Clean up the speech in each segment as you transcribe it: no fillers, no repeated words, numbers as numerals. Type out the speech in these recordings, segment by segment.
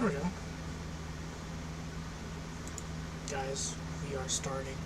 There we go. Guys, we are starting.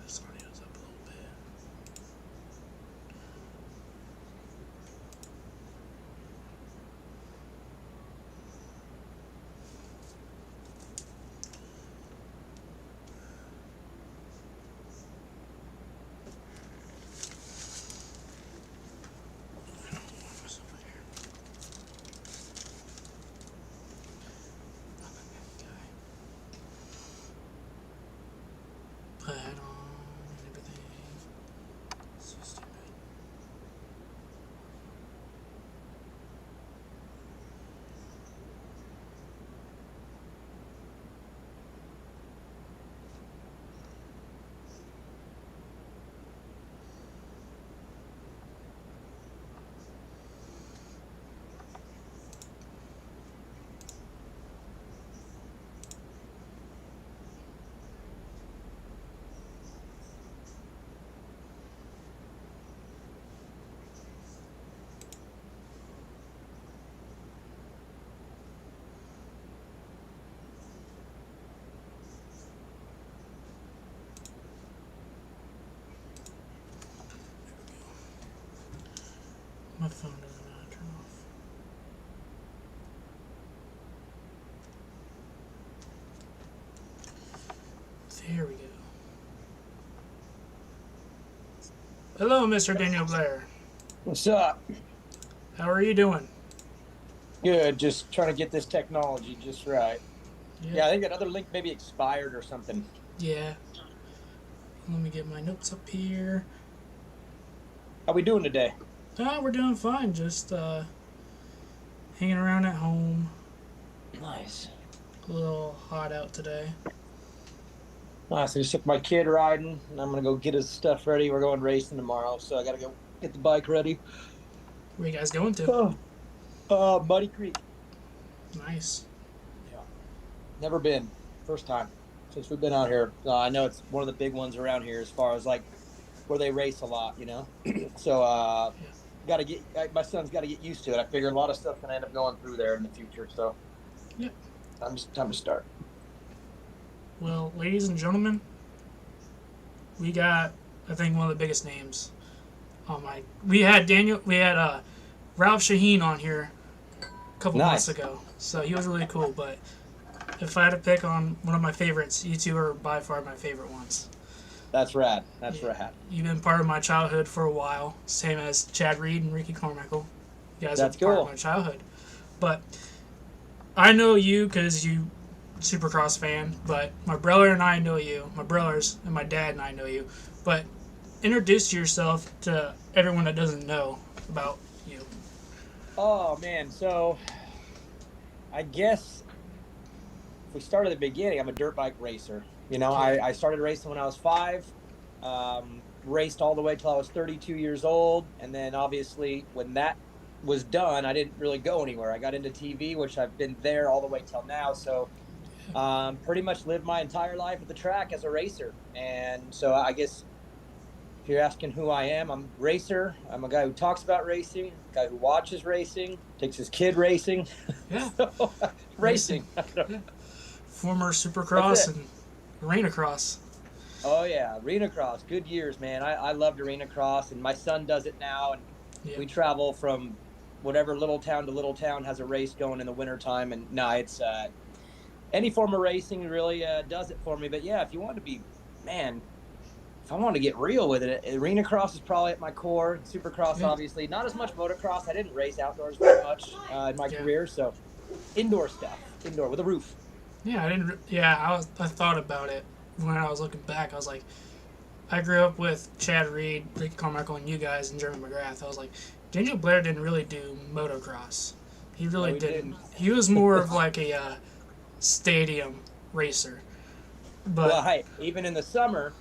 This audio's up a little bit. Put on everything. So stupid. My phone doesn't know how to turn off. There we go. Hello, Mr. Daniel Blair. What's up? How are you doing? Good. Just trying to get this technology just right. Yeah, I think that other link maybe expired or something. Yeah. Let me get my notes up here. How we doing today? We're doing fine. Just hanging around at home. Nice. A little hot out today. Nice. I just took my kid riding, and I'm gonna go get his stuff ready. We're going racing tomorrow, so I gotta go get the bike ready. Where you guys going to? Muddy Creek. Nice. Yeah. Never been. First time since we've been out here. I know it's one of the big ones around here as far as like where they race a lot, you know. So Yeah. got to get my son's got to get used to it. I figure a lot of stuff can end up going through there in the future. So Yep. time to start. Well, ladies and gentlemen, we got, I think, one of the biggest names on my. We had Ralph Shaheen on here a couple months ago, so he was really cool. But if I had to pick on one of my favorites, you two are by far my favorite ones. That's rad. That's rad. You've been part of my childhood for a while, same as Chad Reed and Ricky Carmichael. You guys That's are part cool. of my childhood. But I know you because you Supercross fan, but my brother and I know you. My brothers and my dad and I know you. But introduce yourself to everyone that doesn't know about you. Oh man, so I guess we start at the beginning, I'm a dirt bike racer. Okay. I started racing when I was 5, raced all the way till I was 32 years old. And then obviously when that was done, I didn't really go anywhere. I got into TV, which I've been there all the way till now. So pretty much lived my entire life at the track as a racer. And so I guess if you're asking who I am, I'm a racer. I'm a guy who talks about racing, a guy who watches racing, takes his kid racing. Yeah. So, racing. Yeah. Former That's Supercross it. and Arena Cross. Oh yeah, arena cross, good years, man. I loved arena cross, and my son does it now, and Yeah. we travel from whatever little town to little town has a race going in the wintertime. And no, it's any form of racing really does it for me. But yeah, if you want to be, man, if I want to get real with it, arena cross is probably at my core. Supercross, Yeah. obviously, not as much motocross. I didn't race outdoors very much in my Yeah. career, so indoor stuff, indoor with a roof. Yeah, I didn't. Yeah, I thought about it when I was looking back. I was like, I grew up with Chad Reed, Ricky Carmichael, and you guys, and Jeremy McGrath. I was like, Daniel Blair didn't really do motocross. He really No, he didn't. didn't. He was more of like a stadium racer. But Well, hey, even in the summer,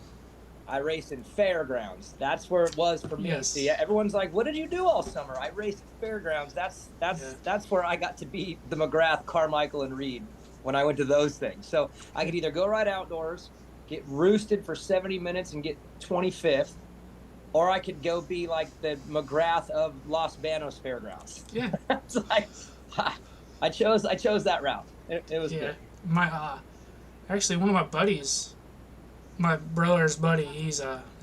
I raced in fairgrounds. That's where it was for me. Yes. See, everyone's like, "What did you do all summer?" I raced at fairgrounds. Yeah. That's where I got to beat the McGrath, Carmichael, and Reed when I went to those things. So I could either go right outdoors, get roosted for 70 minutes and get 25th, or I could go be like the McGrath of Los Banos Fairgrounds. yeah, It's like I chose that route. It was yeah. good. My actually one of my buddies, my brother's buddy, his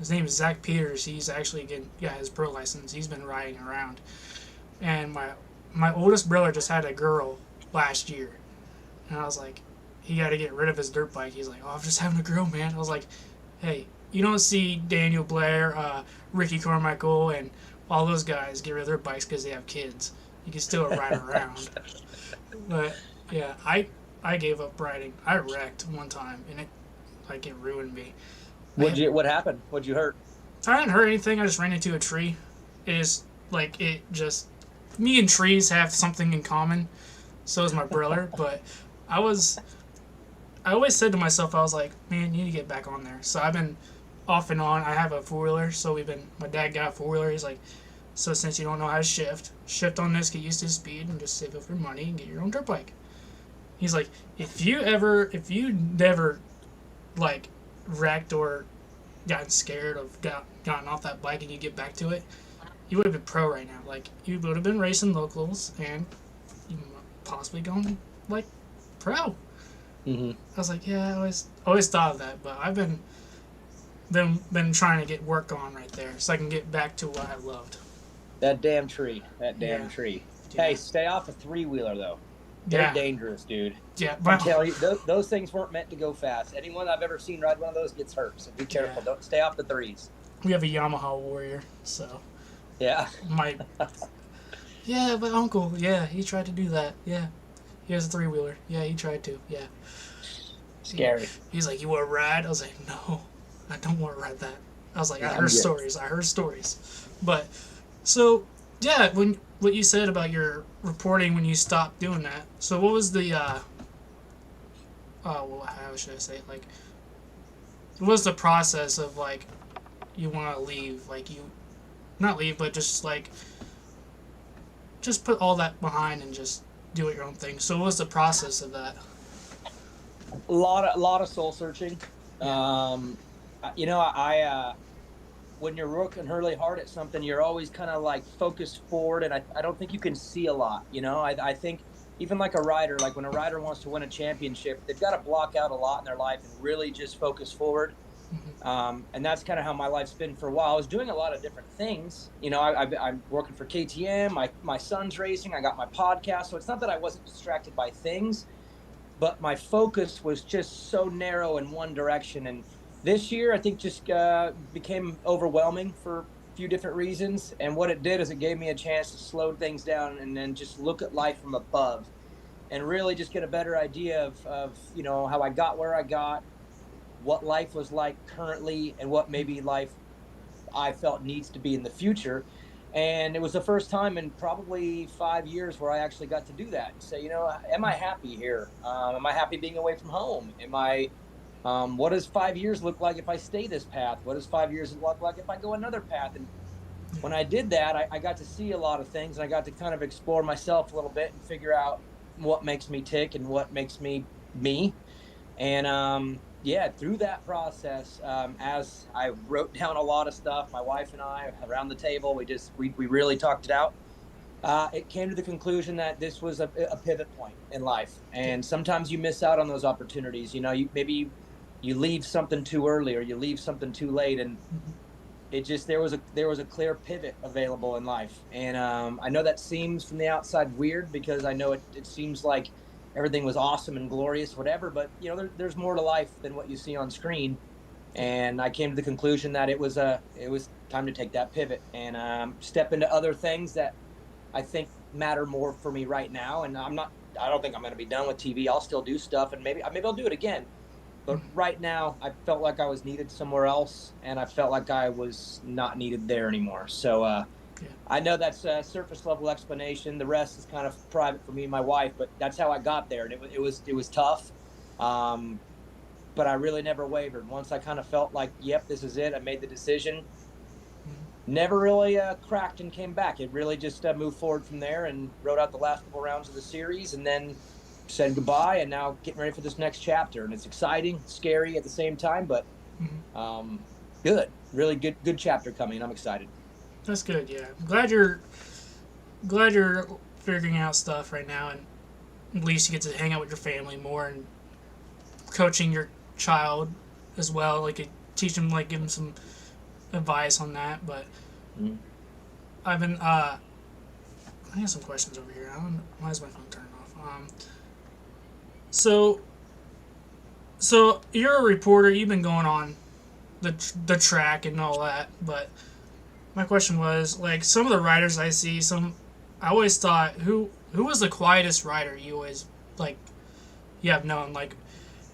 name is Zach Peters. He's actually getting his pro license. He's been riding around, and my oldest brother just had a girl last year, and I was like, he got to get rid of his dirt bike. He's like, oh, I'm just having a girl, man. I was like, hey, you don't see Daniel Blair, Ricky Carmichael, and all those guys get rid of their bikes because they have kids. You can still ride around. But yeah, I gave up riding. I wrecked one time, and it ruined me. What happened? What'd you hurt? I didn't hurt anything. I just ran into a tree. It is like it just. Me and trees have something in common. So is my brother. But I always said to myself, I was like, man, you need to get back on there. So I've been off and on. I have a 4-wheeler, so my dad got a 4-wheeler. He's like, so since you don't know how to shift on this, get used to speed, and just save up your money and get your own dirt bike. He's like, if you never, like, wrecked or gotten scared of gotten off that bike and you get back to it, you would have been pro right now. Like, you would have been racing locals and you possibly going, like, pro. Mm-hmm. I was like, yeah, I always thought of that, but I've been trying to get work on right there so I can get back to what I loved. That damn tree. Yeah. Tree. Yeah. Hey, stay off a 3-wheeler though. They're Yeah. dangerous, dude. Yeah, I'm but telling you, those things weren't meant to go fast. Anyone I've ever seen ride one of those gets hurt. So be careful. Yeah. Don't stay off the 3s. we have a Yamaha Warrior, so Yeah. my yeah, my uncle, yeah, he tried to do that. Yeah, he has a 3-wheeler. Yeah, he tried to. Yeah. Scary. He's like, you want to ride? I was like, no, I don't want to ride that. I was like, Yeah, I I'm heard good. stories. But, so, yeah, what you said about your reporting when you stopped doing that. So what was the, well, how should I say it? Like, what was the process of, like, you want to leave? Like, not leave, but just, like, just put all that behind and just do it your own thing. So what was the process of that? A lot of soul searching. I when you're working really hard at something, you're always kind of like focused forward, and I don't think you can see a lot. I think even like a rider, like when a rider wants to win a championship, they've got to block out a lot in their life and really just focus forward. And that's kind of how my life's been for a while. I was doing a lot of different things. I'm working for KTM. My son's racing. I got my podcast. So it's not that I wasn't distracted by things, but my focus was just so narrow in one direction. And this year, I think just became overwhelming for a few different reasons. And what it did is it gave me a chance to slow things down and then just look at life from above and really just get a better idea of how I got where I got, what life was like currently, and what maybe life I felt needs to be in the future. And it was the first time in probably 5 years where I actually got to do that and say, am I happy here? Am I happy being away from home? What does 5 years look like if I stay this path? What does 5 years look like if I go another path? And when I did that, I got to see a lot of things, and I got to kind of explore myself a little bit and figure out what makes me tick and what makes me me. And yeah, through that process, as I wrote down a lot of stuff, my wife and I around the table, we really talked it out. It came to the conclusion that this was a pivot point in life, Yeah. and sometimes you miss out on those opportunities. You leave something too early or you leave something too late, and it just there was a clear pivot available in life. And I know that seems from the outside weird, because I know it seems like everything was awesome and glorious, whatever, but there's more to life than what you see on screen. Yeah. And I came to the conclusion that it was time to take that pivot and step into other things that I think matter more for me right now. And I don't think I'm going to be done with TV. I'll still do stuff, and maybe I'll do it again. But right now, I felt like I was needed somewhere else, and I felt like I was not needed there anymore. So Yeah. I know that's a surface level explanation. The rest is kind of private for me and my wife, but that's how I got there, and it was tough. Um, but I really never wavered. Once I kind of felt like, yep, this is it. I made the decision. Never really cracked and came back. It really just moved forward from there and wrote out the last couple rounds of the series, and then said goodbye, and now getting ready for this next chapter. And it's exciting, scary at the same time, but good, really good chapter coming. I'm excited. That's good. Yeah, I'm glad you're figuring out stuff right now, and at least you get to hang out with your family more and coaching your child as well. Like teach him, like give him some advice on that. But I've been I have some questions over here. I don't know, why is my phone turned off? So so you're a reporter. You've been going on the track and all that, but my question was, like, some of the riders I see, I always thought, who was the quietest rider you always, like, you have known, like,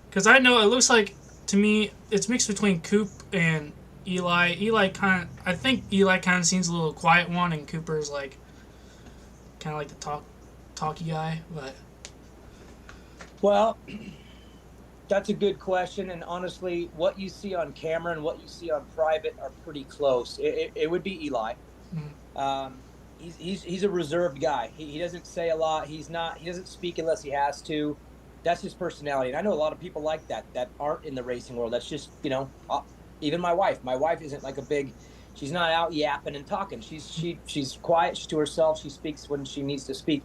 because I know it looks like, to me, it's mixed between Coop and Eli. I think Eli kind of seems a little quiet one, and Cooper's like kind of like the talky guy, but Well, that's a good question, and honestly, what you see on camera and what you see on private are pretty close. It would be Eli. He's a reserved guy. He doesn't say a lot. He doesn't speak unless he has to. That's his personality, and I know a lot of people like that aren't in the racing world. That's just even my wife. My wife isn't like a big. She's not out yapping and talking. She's quiet. She's to herself. She speaks when she needs to speak.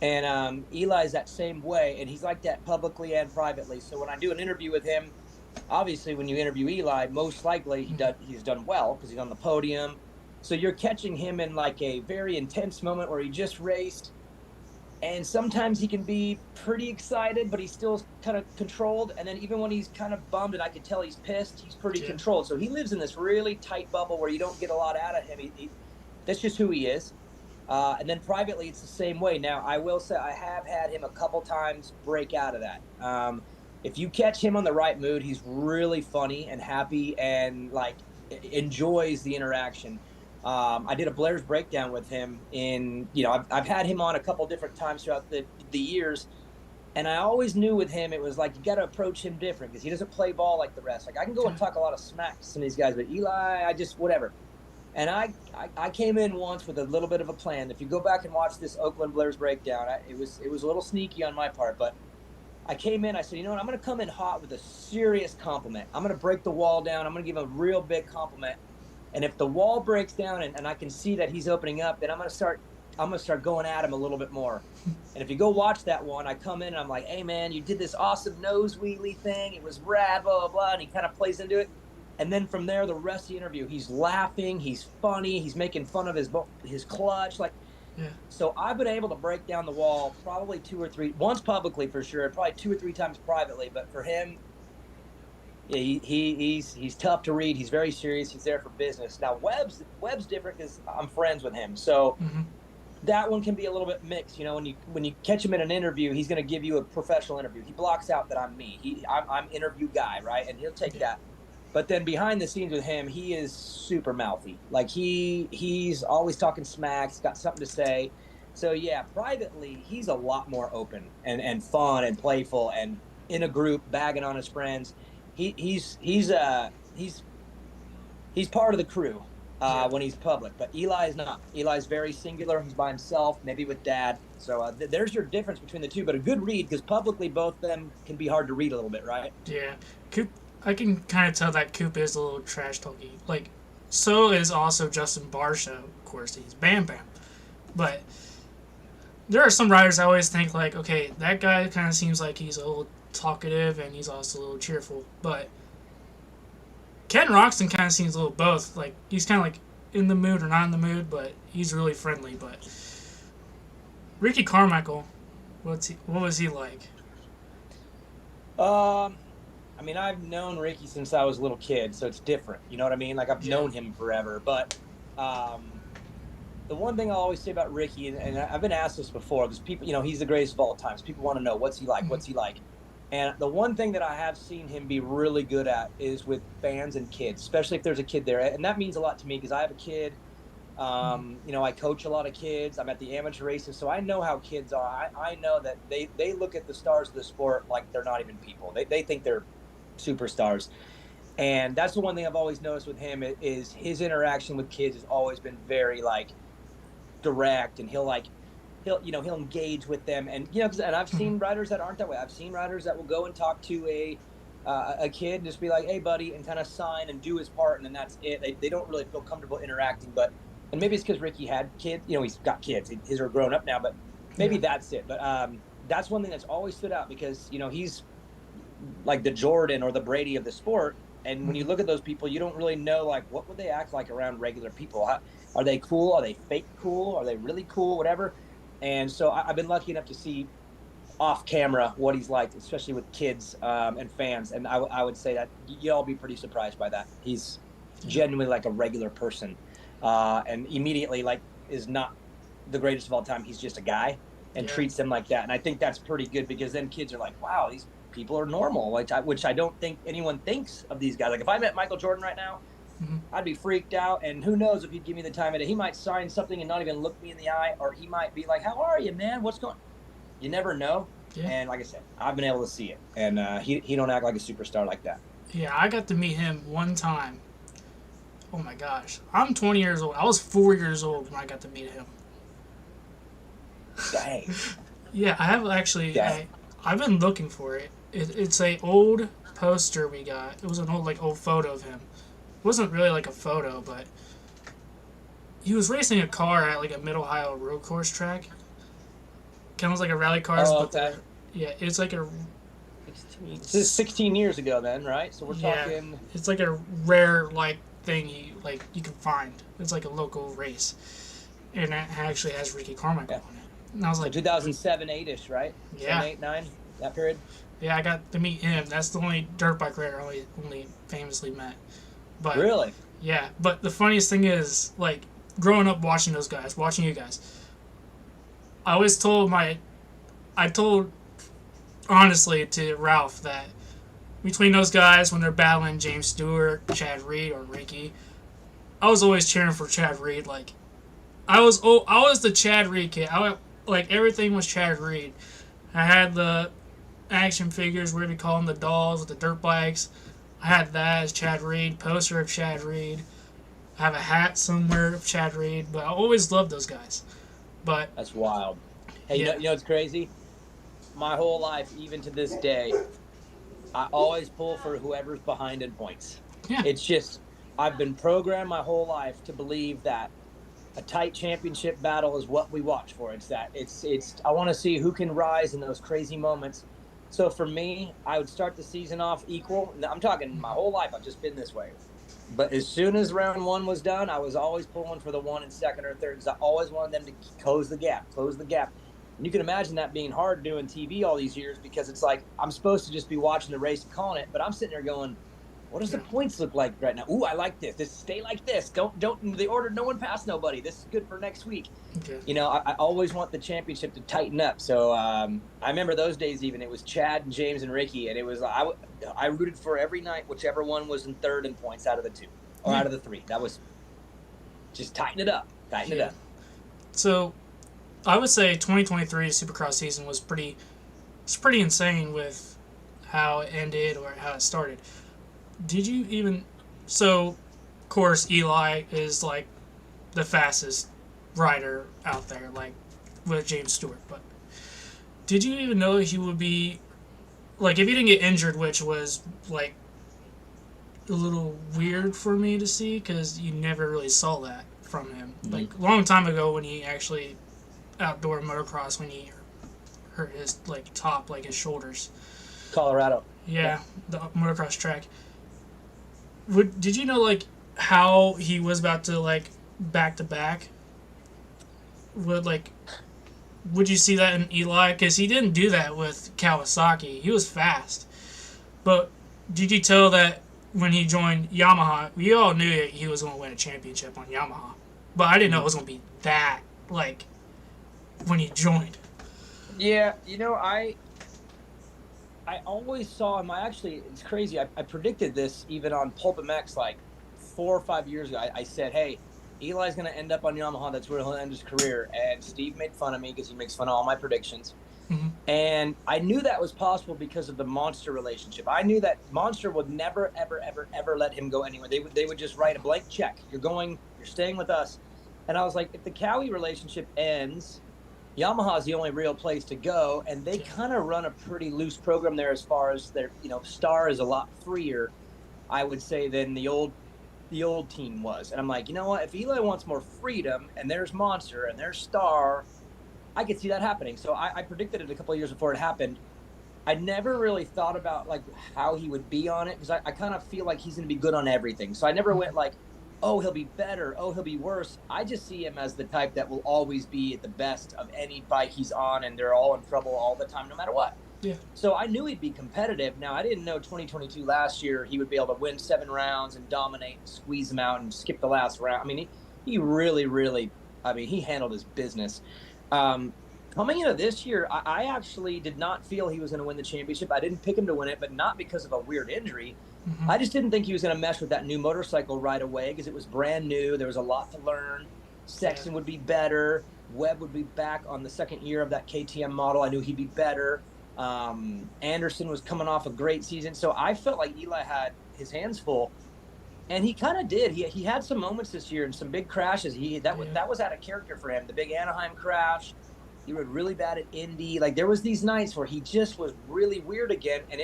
And Eli's that same way, and he's like that publicly and privately. So when I do an interview with him, obviously when you interview Eli, most likely he's done well because he's on the podium. So you're catching him in like a very intense moment where he just raced, and sometimes he can be pretty excited, but he's still kind of controlled. And then even when he's kind of bummed and I can tell he's pissed, he's pretty controlled. So he lives in this really tight bubble where you don't get a lot out of him. That's just who he is. And then privately, it's the same way. Now, I will say I have had him a couple times break out of that. If you catch him on the right mood, he's really funny and happy and like enjoys the interaction. I did a Blair's breakdown with him I've had him on a couple different times throughout the years. And I always knew with him, it was like, you got to approach him different because he doesn't play ball like the rest. Like I can go and talk a lot of smack to some of these guys, but Eli, whatever. And I came in once with a little bit of a plan. If you go back and watch this Oakland Blair's breakdown, it was a little sneaky on my part, but I came in, I said, you know what, I'm going to come in hot with a serious compliment. I'm going to break the wall down. I'm going to give him a real big compliment. And if the wall breaks down and I can see that he's opening up, then I'm going to start going at him a little bit more. And if you go watch that one, I come in and I'm like, hey man, you did this awesome nose wheelie thing. It was rad, blah, blah, blah. And he kind of plays into it. And then from there, the rest of the interview, he's laughing, he's funny, he's making fun of his clutch. So I've been able to break down the wall probably once publicly for sure, probably 2 or 3 times privately. But for him, yeah, he's tough to read. He's very serious. He's there for business. Now Webb's different because I'm friends with him, so that one can be a little bit mixed. When you catch him in an interview, he's going to give you a professional interview. He blocks out that I'm me. I'm interview guy, right? And he'll take that. But then behind the scenes with him, he is super mouthy. Like he's always talking smack. He's got something to say. So yeah, privately he's a lot more open and fun and playful and in a group bagging on his friends. He's part of the crew Yeah. when he's public, but Eli is not. Eli's very singular. He's by himself, maybe with dad. So there's your difference between the two. But a good read because publicly both of them can be hard to read a little bit, right? Yeah. Coop, I can kind of tell that Coop is a little trash talky. Like, so is also Justin Barsha. Of course, he's Bam Bam. But there are some riders I always think like, okay, that guy kind of seems like he's a little talkative and he's also a little cheerful. But Ken Roxton kind of seems a little both. Like he's kind of like in the mood or not in the mood, but he's really friendly. But Ricky Carmichael, what was he like? I mean, I've known Ricky since I was a little kid, so it's different. You know what I mean? Like I've known him forever. But the one thing I always say about Ricky, and I've been asked this before, because people, he's the greatest of all time. So people want to know what's he like, what's he like. And the one thing that I have seen him be really good at is with fans and kids, especially if there's a kid there. And that means a lot to me because I have a kid. I coach a lot of kids. I'm at the amateur races, so I know how kids are. I know that they look at the stars of the sport like they're not even people. They think they're superstars. And that's the one thing I've always noticed with him is his interaction with kids has always been very like direct, and he'll engage with them. And and I've seen riders that aren't that way. I've seen riders that will go and talk to a kid and just be like, hey buddy, and kind of sign and do his part, and then that's it. They don't really feel comfortable interacting. And maybe it's because Ricky had kids, he's got kids, his are grown up now, but maybe that's it. But that's one thing that's always stood out because he's like the Jordan or the Brady of the sport. And when you look at those people, you don't really know, like, what would they act like around regular people? Are they cool? Are they fake cool? Are they really cool? Whatever. And so I've been lucky enough to see off camera what he's like, especially with kids and fans. And I would say that you'll all be pretty surprised by that. He's genuinely like a regular person, and immediately like is not the greatest of all time. He's just a guy and treats them like that. And I think that's pretty good because then kids are like, wow, these people are normal, which I don't think anyone thinks of these guys. Like if I met Michael Jordan right now, I'd be freaked out, and who knows if he'd give me the time of day. He might sign something and not even look me in the eye, or he might be like, how are you, man? What's going on? You never know. Yeah. And like I said, I've been able to see it, and he don't act like a superstar like that. Yeah, I got to meet him one time. Oh my gosh, I'm 20 years old. I was 4 years old when I got to meet him. Dang. Yeah, I have actually. I've been looking for it. It's a old poster we got. It was an old photo of him. It wasn't really like a photo, but he was racing a car at like a Mid Ohio road course track. Kind of like a rally cars, but it's like a. This is 16 years ago, then, right? So we're talking. It's like a rare thing you can find. It's like a local race, and it actually has Ricky Carmichael on it. And I was like, 2007, 8ish, right? Yeah, 7, 8, 9, that period. Yeah, I got to meet him. That's the only dirt bike rider I only famously met. But really? Yeah, but the funniest thing is, like, growing up watching those guys, watching you guys, I told honestly to Ralph that between those guys when they're battling James Stewart, Chad Reed, or Ricky, I was always cheering for Chad Reed. Like, I was the Chad Reed kid. Everything was Chad Reed. I had the action figures, where we call them, the dolls with the dirt bikes. I had that as Chad Reed, poster of Chad Reed. I have a hat somewhere of Chad Reed, but I always loved those guys. But that's wild. Hey, you know what's crazy? My whole life, even to this day, I always pull for whoever's behind in points. Yeah. It's just, I've been programmed my whole life to believe that a tight championship battle is what we watch for. I want to see who can rise in those crazy moments. So for me, I would start the season off equal. I'm talking my whole life, I've just been this way. But as soon as round one was done, I was always pulling for the one and second or third because I always wanted them to close the gap. And you can imagine that being hard doing TV all these years because it's like I'm supposed to just be watching the race and calling it, but I'm sitting there going, What does the Yeah. points look like right now? Ooh, I like this. This stay like this. Don't the order. No one pass nobody. This is good for next week. Okay. I always want the championship to tighten up. So I remember those days. Even it was Chad and James and Ricky, and it was I rooted for every night, whichever one was in third in points out of the two or Yeah. out of the three. That was just tighten it up, tighten it Yeah. up. So I would say 2023 Supercross season was pretty insane with how it ended or how it started. Did you even so? Of course, Eli is like the fastest rider out there, like with James Stewart. But did you even know he would be like if he didn't get injured, which was like a little weird for me to see because you never really saw that from him. Mm-hmm. Like a long time ago when he actually outdoor motocross when he hurt his like top, like his shoulders. Colorado. Yeah, the motocross track. Did you know like how he was about to like back to back? Would you see that in Eli? Because he didn't do that with Kawasaki. He was fast, but did you tell that when he joined Yamaha, we all knew that he was going to win a championship on Yamaha, but I didn't know it was going to be that like when he joined. Yeah, I always saw him. It's crazy. I predicted this even on Pulp MX like 4 or 5 years ago. I said, hey, Eli's going to end up on Yamaha. That's where he'll end his career. And Steve made fun of me because he makes fun of all my predictions. Mm-hmm. And I knew that was possible because of the Monster relationship. I knew that Monster would never, ever, ever, ever let him go anywhere. They would just write a blank check. You're staying with us. And I was like, if the Cowie relationship ends, Yamaha is the only real place to go, and they kind of run a pretty loose program there as far as their, Star is a lot freer, I would say, than the old team was. And I'm like, you know what? If Eli wants more freedom, and there's Monster and there's Star, I could see that happening. So I predicted it a couple of years before it happened. I never really thought about like how he would be on it because I kind of feel like he's going to be good on everything. So I never went like, oh, he'll be better. Oh, he'll be worse. I just see him as the type that will always be at the best of any bike he's on, and they're all in trouble all the time, no matter what. Yeah. So I knew he'd be competitive. Now, I didn't know 2022 last year he would be able to win 7 rounds and dominate and squeeze them out and skip the last round. I mean, he really, really, he handled his business. Coming into this year, I actually did not feel he was going to win the championship. I didn't pick him to win it, but not because of a weird injury. Mm-hmm. I just didn't think he was going to mess with that new motorcycle right away because it was brand new. There was a lot to learn. Sexton would be better. Webb would be back on the second year of that KTM model. I knew he'd be better. Anderson was coming off a great season. So I felt like Eli had his hands full. And he kind of did. He had some moments this year and some big crashes. That was out of character for him. The big Anaheim crash. He rode really bad at Indy. Like there was these nights where he just was really weird again, and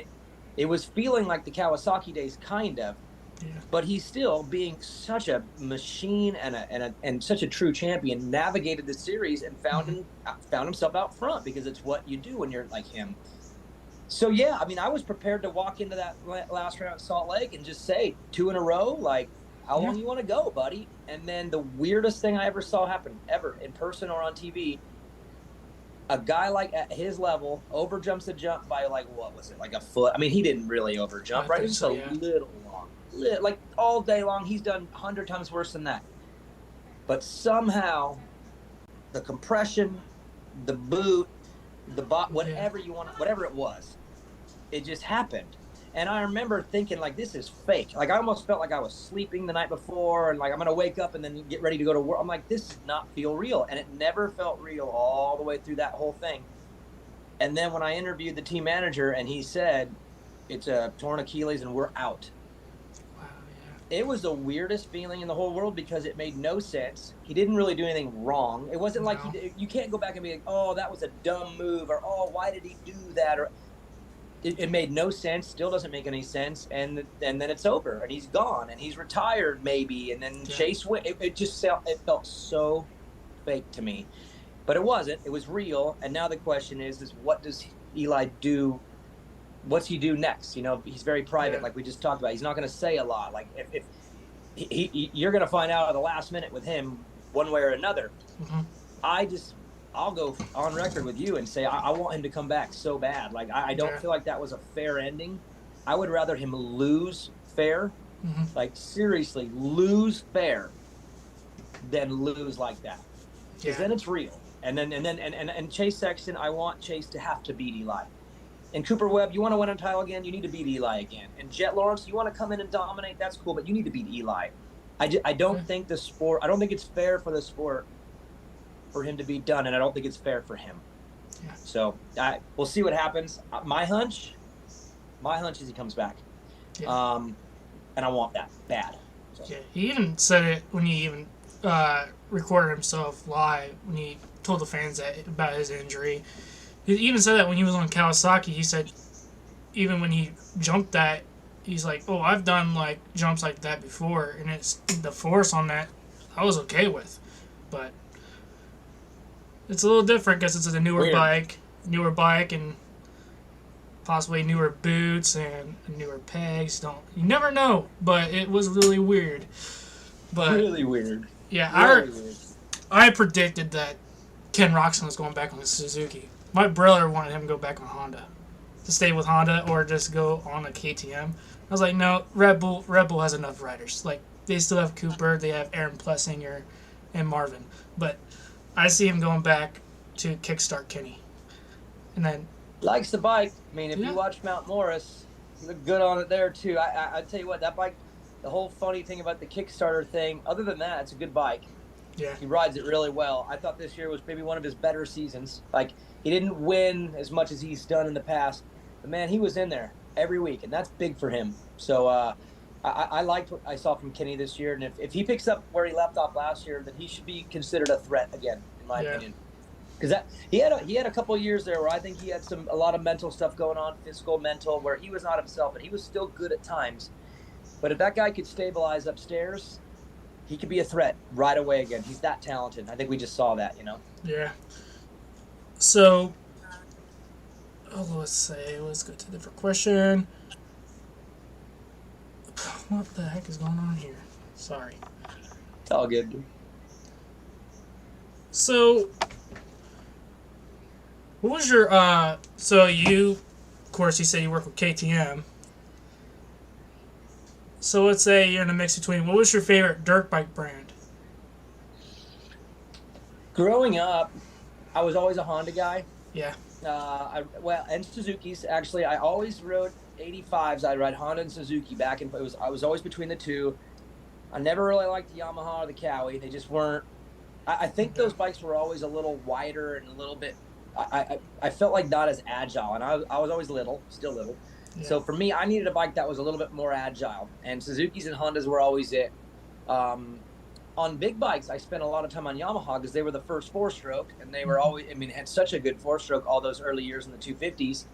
it was feeling like the Kawasaki days, kind of. Yeah. But he's still being such a machine and such a true champion. Navigated the series and found himself out front because it's what you do when you're like him. So yeah, I was prepared to walk into that last round at Salt Lake and just say 2 in a row, like how long you want to go, buddy? And then the weirdest thing I ever saw happen, ever in person or on TV. A guy like at his level overjumps a jump by like, what was it, like a foot? He didn't really overjump, right? It was so, little long. Like all day long, he's done 100 times worse than that. But somehow, the compression, the boot, the whatever you want, whatever it was, it just happened. And I remember thinking, like, this is fake. Like, I almost felt like I was sleeping the night before and, like, I'm going to wake up and then get ready to go to work. I'm like, this does not feel real. And it never felt real all the way through that whole thing. And then when I interviewed the team manager and he said, it's a torn Achilles and we're out. Wow, yeah. It was the weirdest feeling in the whole world because it made no sense. He didn't really do anything wrong. It wasn't like you can't go back and be like, oh, that was a dumb move, or, oh, why did he do that? Or it made no sense, still doesn't make any sense, and then it's over, and he's gone, and he's retired maybe, and then Chase went. It felt so fake to me, but it wasn't. It was real, and now the question is what does Eli do? What's he do next? He's very private, like we just talked about. He's not going to say a lot. Like if you're going to find out at the last minute with him, one way or another. Mm-hmm. I'll go on record with you and say I want him to come back so bad. Like I don't feel like that was a fair ending. I would rather him lose fair, Mm-hmm. like seriously lose fair, than lose like that. Because Yeah. then it's real. And Chase Sexton, I want Chase to have to beat Eli. And Cooper Webb, you want to win a title again, you need to beat Eli again. And Jet Lawrence, you want to come in and dominate, that's cool, but you need to beat Eli. I Yeah. don't think the sport, I don't think it's fair for the sport for him to be done, and I don't think it's fair for him. Yeah. So we'll see what happens. My hunch is he comes back. Yeah. And I want that bad. So. Yeah. He even said it when he even recorded himself live when he told the fans that about his injury. He even said that when he was on Kawasaki. He said even when he jumped that, he's like, "Oh, I've done like jumps like that before, and it's the force on that I was okay with, but it's a little different because it's a newer bike, and possibly newer boots and newer pegs. You never know, but it was really weird. But really weird. Yeah, really weird. I predicted that Ken Roczen was going back on Suzuki. My brother wanted him to go back on Honda, to stay with Honda or just go on a KTM. I was like, no, Red Bull has enough riders. Like they still have Cooper, they have Aaron Plessinger, and Marvin, but I see him going back to kickstart Kenny, and then likes the bike. I mean, if you watch Mount Morris, he looked good on it there too. I tell you what, that bike, the whole funny thing about the Kickstarter thing, other than that, it's a good bike. Yeah. He rides it really well. I thought this year was maybe one of his better seasons. Like, he didn't win as much as he's done in the past, but man, he was in there every week, and that's big for him. So I liked what I saw from Kenny this year, and if he picks up where he left off last year, then he should be considered a threat again, in my opinion. Because he had a couple of years there where I think he had a lot of mental stuff going on, physical, mental, where he was not himself, but he was still good at times. But if that guy could stabilize upstairs, he could be a threat right away again. He's that talented. I think we just saw that, Yeah. So, let's go to a different question. What the heck is going on here? Sorry. It's all good. So, what was your, so you, of course, you said you work with KTM. So let's say you're in a mix between, what was your favorite dirt bike brand? Growing up, I was always a Honda guy. Yeah. And Suzuki's. Actually, I always rode 85s. I'd ride Honda and Suzuki back, and I was always between the two. I never really liked the Yamaha or the Cowie. They just weren't. I think those bikes were always a little wider and a little bit. I felt like not as agile, and I was always still little. Yeah. So for me, I needed a bike that was a little bit more agile, and Suzuki's and Hondas were always it. On big bikes, I spent a lot of time on Yamaha because they were the first four-stroke, and they were always, had such a good four-stroke all those early years in the 250s.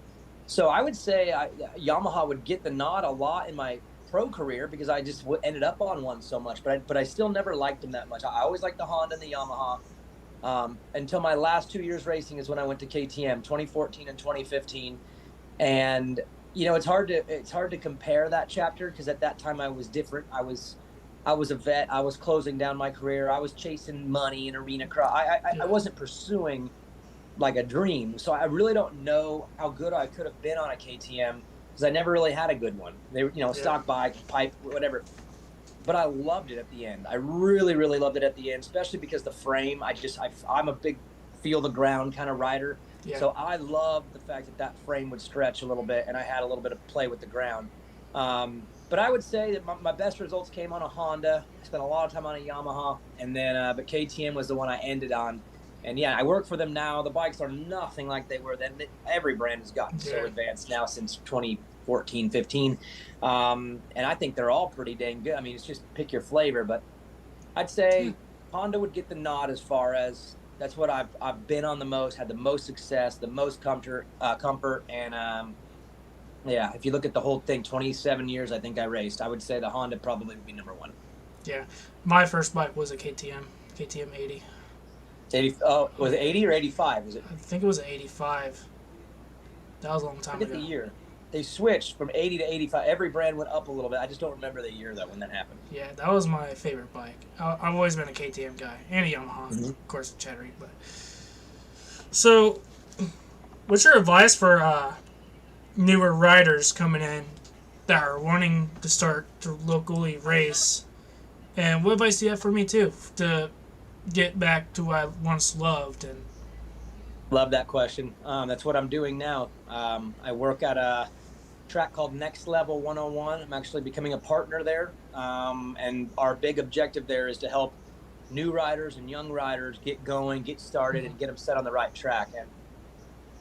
So I would say Yamaha would get the nod a lot in my pro career because I just ended up on one so much, but I still never liked them that much. I always liked the Honda and the Yamaha until my last 2 years racing is when I went to KTM, 2014 and 2015, and it's hard to compare that chapter because at that time I was different. I was a vet. I was closing down my career. I was chasing money in arena cross. I wasn't pursuing like a dream. So I really don't know how good I could have been on a KTM because I never really had a good one. They were, stock bike, pipe, whatever. But I loved it at the end. I really, really loved it at the end, especially because the frame, I'm a big feel the ground kind of rider. Yeah. So I loved the fact that frame would stretch a little bit and I had a little bit of play with the ground. But I would say that my best results came on a Honda. I spent a lot of time on a Yamaha, and then but KTM was the one I ended on. And yeah, I work for them now. The bikes are nothing like they were then. Every brand has gotten so advanced now since 2014, 15. And I think they're all pretty dang good. I mean, it's just pick your flavor, but I'd say Honda would get the nod as far as that's what I've been on the most, had the most success, the most comfort, and yeah, if you look at the whole thing, 27 years I think I raced. I would say the Honda probably would be number one. Yeah, my first bike was a KTM 80. 80? Oh, was it 80 or 85? Was it? I think it was 85. That was a long time ago. Look at the year. They switched from 80 to 85. Every brand went up a little bit. I just don't remember the year when that happened. Yeah, that was my favorite bike. I've always been a KTM guy and a Yamaha, of course, a Chattery. But so, what's your advice for newer riders coming in that are wanting to start to locally race. And what advice do you have for me too to get back to what I once loved? And Love that question. That's what I'm doing now. I work at a track called Next Level 101. I'm actually becoming a partner there. And our big objective there is to help new riders and young riders get going, get started, and get them set on the right track. And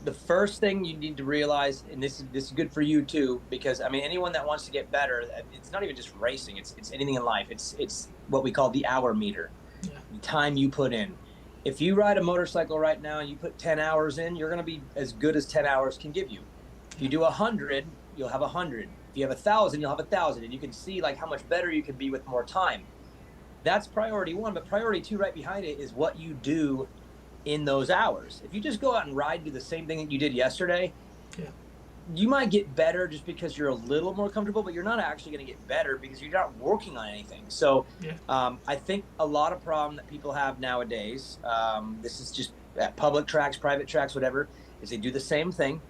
the first thing you need to realize, and this is good for you too, because I mean, anyone that wants to get better, it's not even just racing. It's anything in life. It's what we call the hour meter, yeah, the time you put in. If you ride a motorcycle right now and you put 10 hours in, you're going to be as good as 10 hours can give you. If you do 100, you'll have 100. If you have 1,000, you'll have 1,000, and you can see like how much better you can be with more time. That's priority one, but priority two right behind it is what you do in those hours. If you just go out and ride and do the same thing that you did yesterday, yeah, you might get better just because you're a little more comfortable, but you're not actually going to get better because you're not working on anything. So yeah, I think a lot of problem that people have nowadays, this is just at public tracks, private tracks, whatever, is they do the same thing.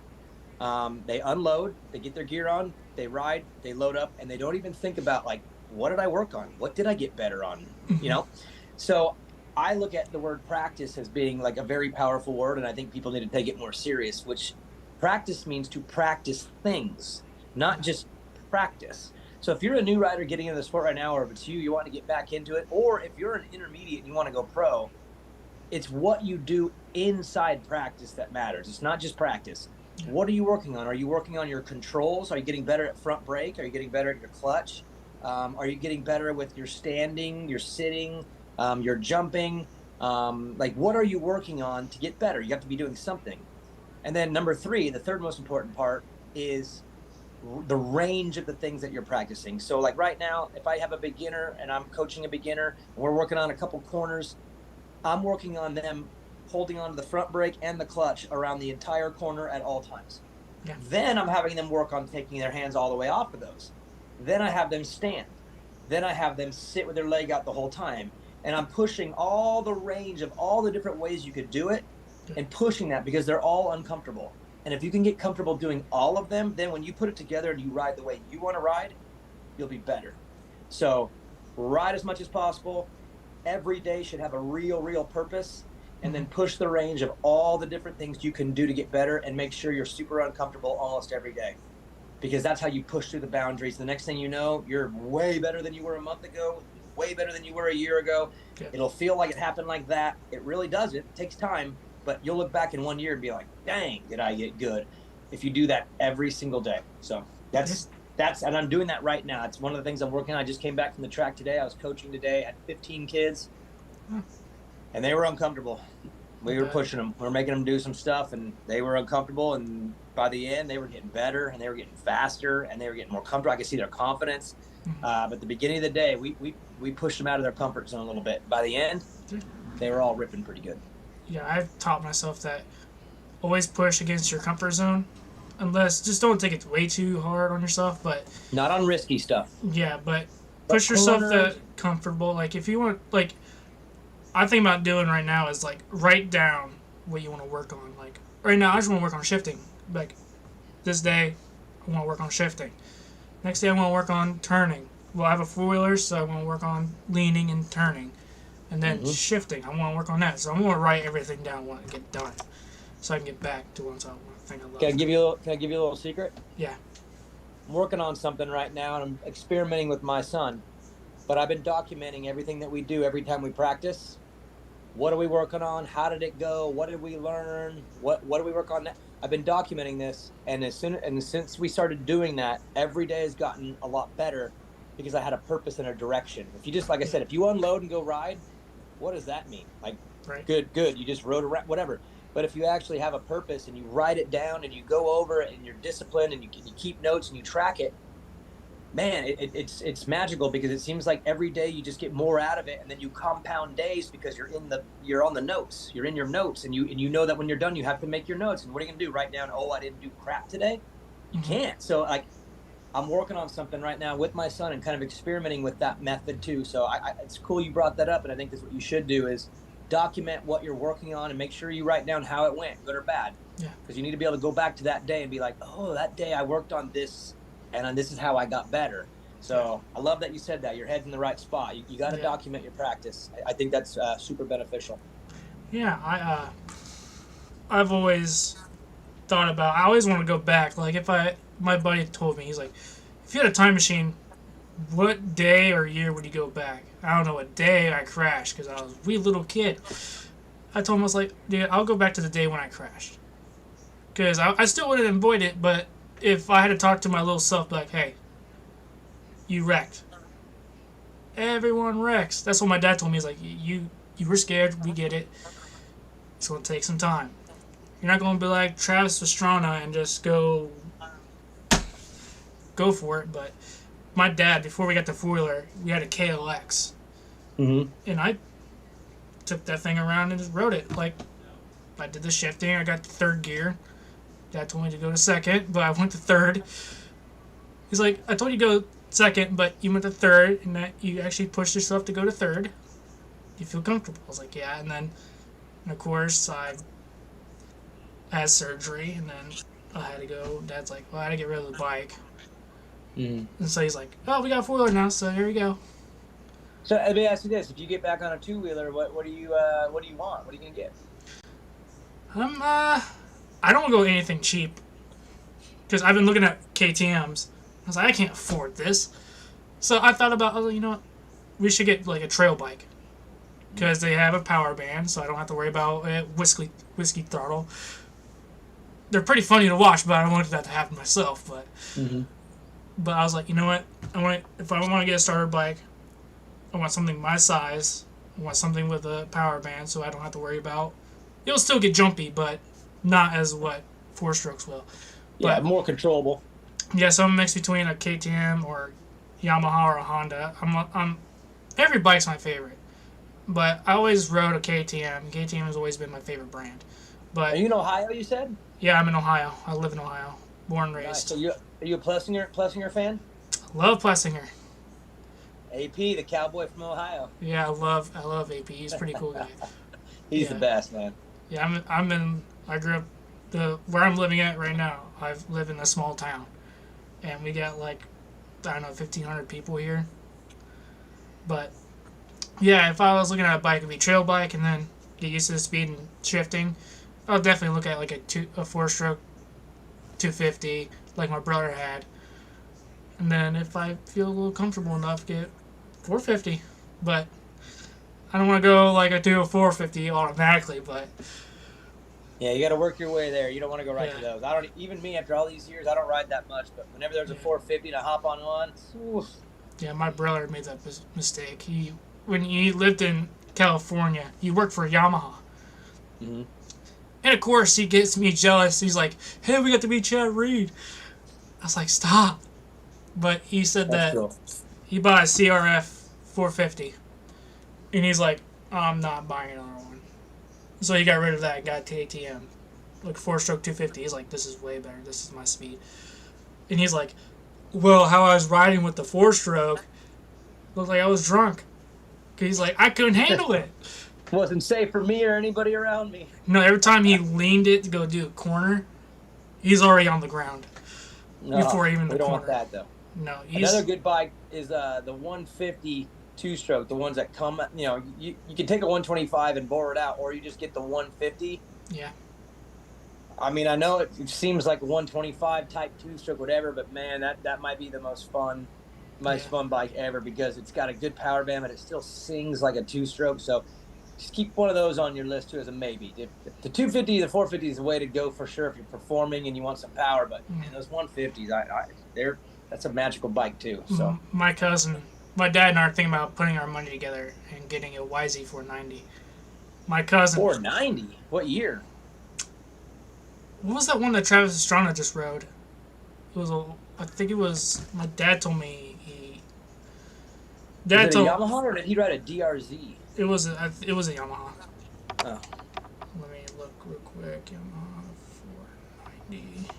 They unload, they get their gear on, they ride, they load up, and they don't even think about like, what did I work on? What did I get better on? You know? So I look at the word practice as being like a very powerful word, and I think people need to take it more serious, which practice means to practice things, not just practice. So if you're a new rider getting into the sport right now, or if it's you want to get back into it, or if you're an intermediate and you want to go pro, it's what you do inside practice that matters. It's not just practice. What are you working on? Are you working on your controls? Are you getting better at front brake? Are you getting better at your clutch? Are you getting better with your standing, your sitting, your jumping? Like, what are you working on to get better? You have to be doing something. And then number three, the third most important part is the range of the things that you're practicing. So like right now, if I have a beginner and I'm coaching a beginner and we're working on a couple corners, I'm working on them holding onto the front brake and the clutch around the entire corner at all times. yeah, Then I'm having them work on taking their hands all the way off of those. Then I have them stand. Then I have them sit with their leg out the whole time. And I'm pushing all the range of all the different ways you could do it and pushing that because they're all uncomfortable. And if you can get comfortable doing all of them, then when you put it together and you ride the way you want to ride, you'll be better. So ride as much as possible. Every day should have a real purpose, and then push the range of all the different things you can do to get better and make sure you're super uncomfortable almost every day, because that's how you push through the boundaries. The next thing you know, you're way better than you were a month ago, way better than you were a year ago. yeah. It'll feel like it happened like that. It really doesn't. It takes time, but you'll look back in 1 year and be like, dang, did I get good if you do that every single day. So that's and I'm doing that right now. It's one of the things I'm working on. I just came back from the track today. I was coaching today. I had 15 kids, and they were uncomfortable. We were pushing them. We were making them do some stuff, and they were uncomfortable. And by the end, they were getting better, and they were getting faster, and they were getting more comfortable. I could see their confidence. But at the beginning of the day, we pushed them out of their comfort zone a little bit. By the end, they were all ripping pretty good. Yeah, I've taught myself that always push against your comfort zone, unless just don't take it way too hard on yourself. But not on risky stuff. Yeah, but push yourself that comfortable. Like if you want, like I think about doing right now is like write down what you want to work on. Like right now, I just want to work on shifting. Like this day, I want to work on shifting. Next day, I want to work on turning. Well, I have a four-wheeler, so I want to work on leaning and turning. And then shifting, I want to work on that. So I'm going to write everything down when I get done, so I can get back to what I think I love. Can I give you a little secret? Yeah. I'm working on something right now, and I'm experimenting with my son. But I've been documenting everything that we do every time we practice. What are we working on? How did it go? What did we learn? What do we work on? I've been documenting this, and since we started doing that, every day has gotten a lot better because I had a purpose and a direction. If you just, like I said, if you unload and go ride, what does that mean? Like, good, you just rode around, whatever. But if you actually have a purpose and you write it down and you go over it and you're disciplined and you keep notes and you track it, man, it's magical because it seems like every day you just get more out of it, and then you compound days because you're on the notes, you're in your notes, and you know that when you're done you have to make your notes. And what are you gonna do? Write down, oh, I didn't do crap today? You can't. So like I'm working on something right now with my son and kind of experimenting with that method too. So it's cool you brought that up, and I think that's what you should do is document what you're working on and make sure you write down how it went, good or bad. Yeah. Because you need to be able to go back to that day and be like, oh, that day I worked on this and this is how I got better. So I love that you said that. Your head's in the right spot. You got to Yeah. document your practice. I think that's super beneficial. Yeah, I've always thought about. I always want to go back. Like if my buddy told me, he's like, if you had a time machine, what day or year would you go back? I don't know what day I crashed because I was a wee little kid. I told him, I was like, dude, I'll go back to the day when I crashed. Because I still would have avoided it, but if I had to talk to my little self, like, hey, you wrecked. Everyone wrecks. That's what my dad told me. He's like, you were scared. We get it. It's going to take some time. You're not going to be like Travis Pastrana and just go for it. But my dad, before we got the four-wheeler, we had a KLX. Mm-hmm. And I took that thing around and just rode it. Like, I did the shifting. I got the third gear. Dad told me to go to second, but I went to third. He's like, I told you to go second, but you went to third, and that you actually pushed yourself to go to third. You feel comfortable? I was like, yeah. And then, of course, I had surgery, and then I had to go. Dad's like, well, I had to get rid of the bike. Mm-hmm. And so he's like, oh, we got a four-wheeler now, so here we go. So let me ask you this: if you get back on a two-wheeler, what do you want? What are you gonna get? I don't want to go anything cheap because I've been looking at KTM's. I was like, I can't afford this. So I thought about, you know what, we should get like a trail bike because they have a power band, so I don't have to worry about whiskey throttle. They're pretty funny to watch, but I don't want that to happen myself. But I was like, you know what, if I want to get a starter bike, I want something my size. I want something with a power band, so I don't have to worry about. It'll still get jumpy, but not as what four strokes will. Yeah, But more controllable. yeah, so I'm a mix between a KTM or Yamaha or a Honda. Every bike's my favorite, but I always rode a KTM. KTM has always been my favorite brand. Are But you in Ohio? You said. yeah, I'm in Ohio. I live in Ohio, born and Nice. raised. So are you a Plessinger fan? Love Plessinger. AP, the cowboy from Ohio. Yeah, I love AP. He's a pretty cool guy. He's the Yeah, best, man. yeah. I grew up where I'm living at right now. I live in a small town, and we got like I don't know 1,500 people here. But yeah, if I was looking at a bike, it'd be a trail bike, and then get used to the speed and shifting. I'll definitely look at like a four-stroke 250 like my brother had, and then if I feel a little comfortable enough, get 450. But I don't want to go like do a 450 automatically. But Yeah, you got to work your way there. You don't want to go right to yeah, those. I don't even me after all these years. I don't ride that much, but whenever there's a yeah, 450 and I hop on one, oof. yeah. My brother made that mistake. When he lived in California, he worked for Yamaha. Mm-hmm. And of course, he gets me jealous. He's like, "Hey, we got to meet Chad Reed." I was like, "Stop!" But he said That's that cool. he bought a CRF 450, and he's like, "I'm not buying another one." So he got rid of that and got a KTM, like four-stroke 250. He's like, "This is way better. This is my speed." And he's like, "Well, how I was riding with the four-stroke looked like I was drunk." 'Cause he's like, "I couldn't handle it." Wasn't safe for me or anybody around me. No, every time he leaned it to go do a corner, he's already on the ground No, before even the we don't want corner. that though. No, Another good bike is the 150 two-stroke, the ones that come. You can take a 125 and bore it out, or you just get the 150. yeah, I mean, I know it seems like a 125 type two-stroke, whatever, but man, that might be the most fun bike ever because it's got a good power band, but it still sings like a two-stroke. So just keep one of those on your list too as a maybe. If the 250, the 450 is the way to go for sure if you're performing and you want some power. But man, those 150s, that's a magical bike too. So my dad and I are thinking about putting our money together and getting a YZ 490. My cousin, 490, what year? what was that one that Travis Pastrana just rode? I think it was. My dad told me Was it a Yamaha or did he ride a DRZ? it was a Yamaha. Oh. Let me look real quick. Yamaha 490.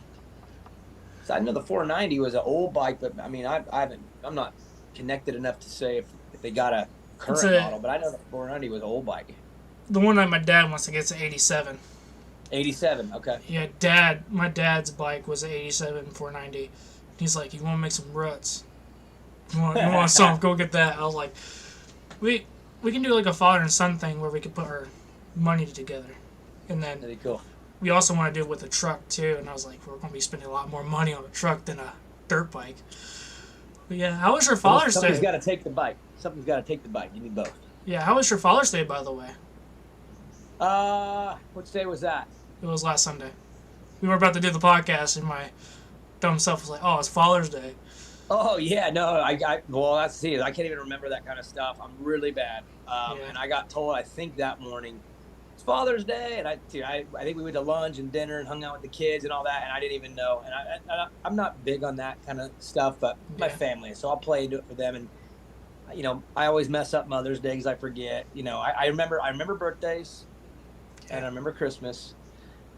So I know the 490 was an old bike, but I mean, I'm not connected enough to say if they got a current model, but I know the 490 was an old bike. The one that my dad wants to get is an 87. 87, okay. Yeah, my dad's bike was an 87 490. He's like, you want to make some ruts? You want some? Go get that. I was like, we can do like a father and son thing where we could put our money together, and then That'd be cool. we also want to do it with a truck too. And I was like, we're going to be spending a lot more money on a truck than a dirt bike. But yeah, how was your Father's Day? Something's got to take the bike. Something's got to take the bike. You need both. Yeah, how was your Father's Day, by the way? Which day was that? It was last Sunday. We were about to do the podcast, and my dumb self was like, "Oh, it's Father's Day." Oh yeah, no, well, that's it. I can't even remember that kind of stuff. I'm really bad. And I got told, I think that morning, it's Father's Day, and I think we went to lunch and dinner and hung out with the kids and all that, and I didn't even know. And I'm not big on that kind of stuff, but my family, so I'll play and do it for them. And I always mess up Mother's Day because I forget. I remember birthdays, and I remember Christmas.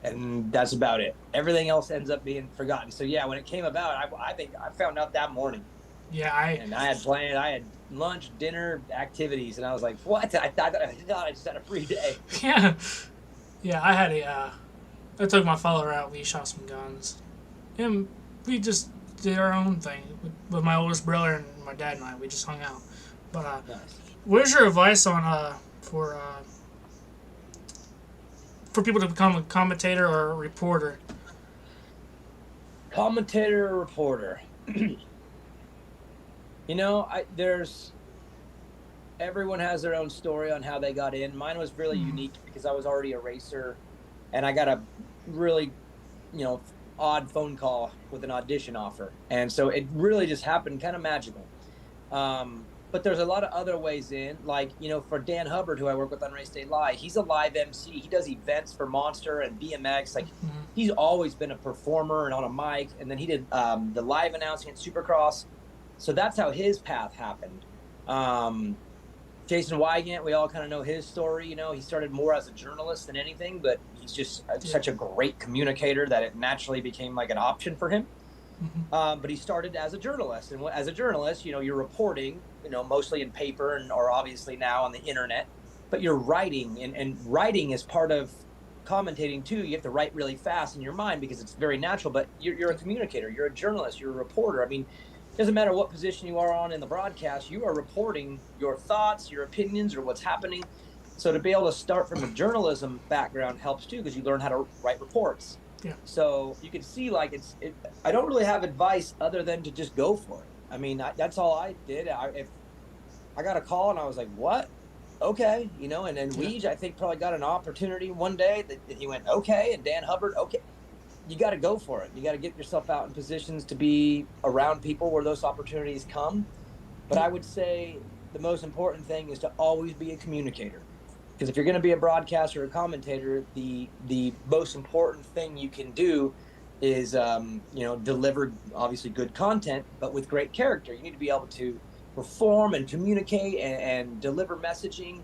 And that's about it. Everything else ends up being forgotten. So yeah, when it came about, I think I found out that morning. Yeah, and I had lunch, dinner, activities, and I was like, what? I thought I just had a free day. Yeah. I had I took my father out. We shot some guns, and we just did our own thing with my oldest brother and my dad and I. We just hung out. But Nice. What's your advice on for people to become a commentator or a reporter? Commentator or reporter? Everyone has their own story on how they got in. Mine was really unique because I was already a racer, and I got a really, odd phone call with an audition offer. And so it really just happened, kind of magical. But there's a lot of other ways in, like, for Dan Hubbard, who I work with on Race Day Live, he's a live MC. He does events for Monster and BMX. Like, he's always been a performer and on a mic. And then he did the live announcing at Supercross. So that's how his path happened. Jason Wygant, we all kind of know his story. He started more as a journalist than anything, but he's just such a great communicator that it naturally became like an option for him. But he started as a journalist, and as a journalist, you're reporting, mostly in paper or obviously now on the internet, but you're writing, and writing is part of commentating too. You have to write really fast in your mind because it's very natural, but you're a communicator, you're a journalist, you're a reporter. I mean, it doesn't matter what position you are on in the broadcast, you are reporting your thoughts, your opinions, or what's happening. So to be able to start from a journalism background helps too, because you learn how to write reports. Yeah. So you can see, like, I don't really have advice other than to just go for it. I mean, that's all I did. If I got a call and I was like, what? Okay. And then Weege, I think, probably got an opportunity one day that he went, okay. And Dan Hubbard, okay. You got to go for it. You got to get yourself out in positions to be around people where those opportunities come. But I would say the most important thing is to always be a communicator. Because if you're going to be a broadcaster or a commentator, the most important thing you can do is, deliver obviously good content, but with great character. You need to be able to perform and communicate and deliver messaging.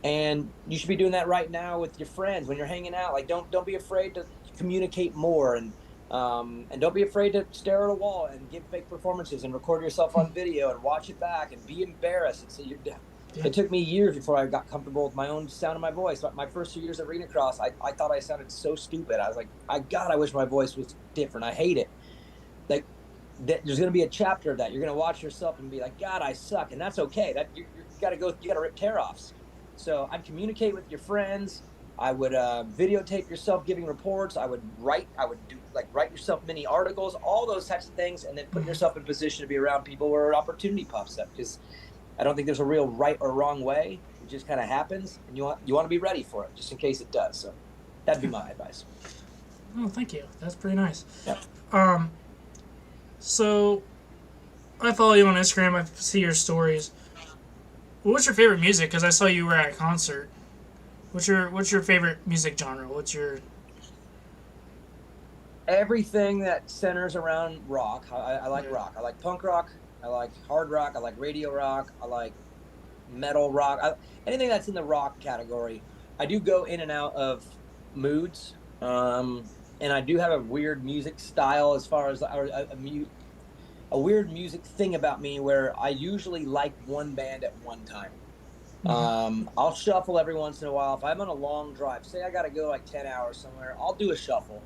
And you should be doing that right now with your friends when you're hanging out. Like, don't be afraid to communicate more, and don't be afraid to stare at a wall and give fake performances and record yourself on video and watch it back and be embarrassed and say you're down. Yeah. It took me years before I got comfortable with my own sound of my voice. My first 2 years at Arena Cross, I thought I sounded so stupid. I was like, I wish my voice was different. I hate it. Like, there's going to be a chapter of that. You're going to watch yourself and be like, God, I suck. And that's okay. You got to rip tear-offs. So I'd communicate with your friends. I would videotape yourself giving reports. I would write yourself mini articles, all those types of things, and then put yourself in position to be around people where an opportunity pops up. Because I don't think there's a real right or wrong way. It just kind of happens, and you want to be ready for it, just in case it does. So that'd be my advice. Oh, thank you. That's pretty nice. Yeah. So I follow you on Instagram. I see your stories. What's your favorite music? Because I saw you were at a concert. What's your favorite music genre? What's your Everything that centers around rock. I like rock. I like punk rock. I like hard rock. I like radio rock. I like metal rock. Anything that's in the rock category. I do go in and out of moods, and I do have a weird music style as far as a weird music thing about me where I usually like one band at one time. I'll shuffle every once in a while. If I'm on a long drive, say I got to go like 10 hours somewhere, I'll do a shuffle.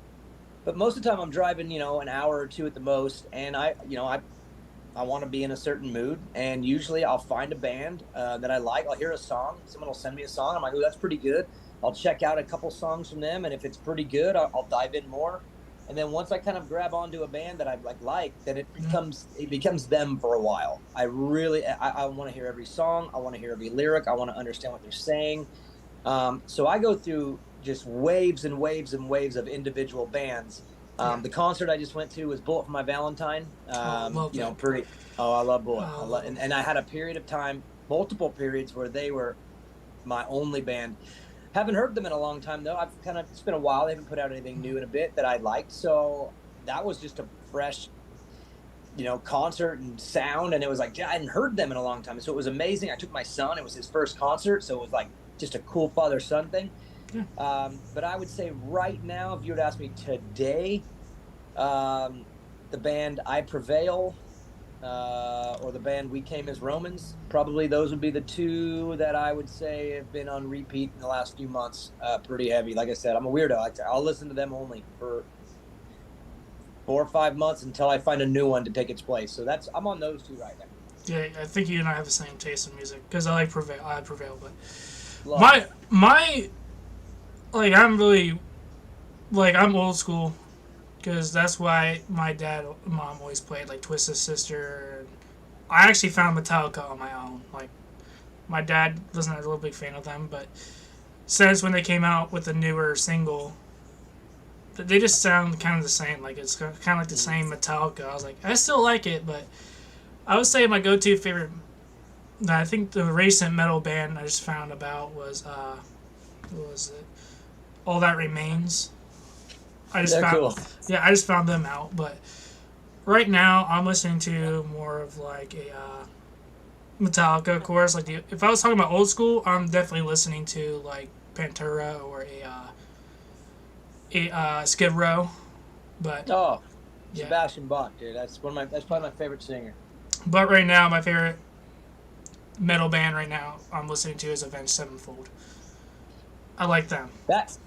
But most of the time I'm driving, an hour or two at the most, and I want to be in a certain mood, and usually I'll find a band that I like. I'll hear a song. Someone will send me a song. I'm like, oh, that's pretty good. I'll check out a couple songs from them, and if it's pretty good, I'll dive in more. And then once I kind of grab onto a band that I like, then Yeah. it becomes them for a while. I want to hear every song. I want to hear every lyric. I want to understand what they're saying. So I go through just waves and waves and waves of individual bands. Yeah. The concert I just went to was Bullet for My Valentine. Oh, love that. Pretty. Oh, I love Bullet. Oh, love them. And I had a period of time, multiple periods, where they were my only band. Haven't heard them in a long time though. It's been a while. They haven't put out anything new in a bit that I liked. So that was just a fresh, concert and sound. And it was like, I hadn't heard them in a long time. So it was amazing. I took my son. It was his first concert. So it was like just a cool father-son thing. Yeah. But I would say right now, if you would ask me today, the band I Prevail, or the band We Came as Romans, probably those would be the two that I would say have been on repeat in the last few months, pretty heavy. Like I said, I'm a weirdo. I'll listen to them only for 4 or 5 months until I find a new one to take its place. So I'm on those two right now. Yeah, I think you and I have the same taste in music because I like Prevail. I Prevail, but Love my like I'm really like I'm old school because that's why my dad and mom always played like Twisted Sister. I actually found Metallica on my own. Like my dad wasn't a real big fan of them, but since when they came out with the newer single, they just sound kind of the same. Like it's kind of like the same Metallica. I was like, I still like it, but I would say my go-to favorite. I think the recent metal band I just found about was what was it? All That Remains. They're cool. Yeah, I just found them out. But right now I'm listening to more of like a Metallica, of course. Like if I was talking about old school, I'm definitely listening to like Pantera or a Skid Row. But Oh, yeah, Sebastian Bach, dude. That's probably my favorite singer. but right now my favorite metal band right now I'm listening to is Avenged Sevenfold. I like them. That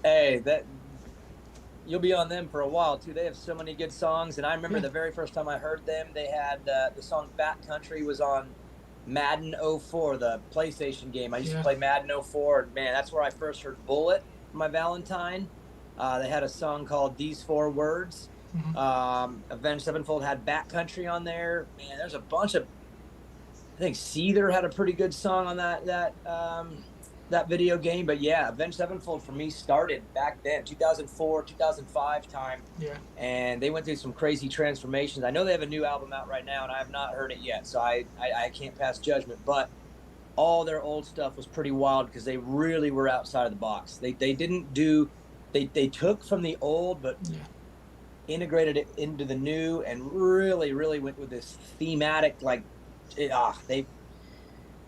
you'll be on them for a while too. They have so many good songs, and I remember the very first time I heard them, they had the song "Fat Country" was on Madden 04, the PlayStation game. I used to play Madden 04, and man, that's where I first heard Bullet for My Valentine. They had a song called "These Four Words." Avenged Sevenfold had "Back Country" on there. Man, there's a bunch of. I think Seether had a pretty good song on that video game. But yeah, Avenged Sevenfold for me started back then, 2004, 2005 time. Yeah. And they went through some crazy transformations. I know they have a new album out right now, and I have not heard it yet, so I can't pass judgment. But all their old stuff was pretty wild because they really were outside of the box. They didn't do they took from the old, but integrated it into the new, and really went with this thematic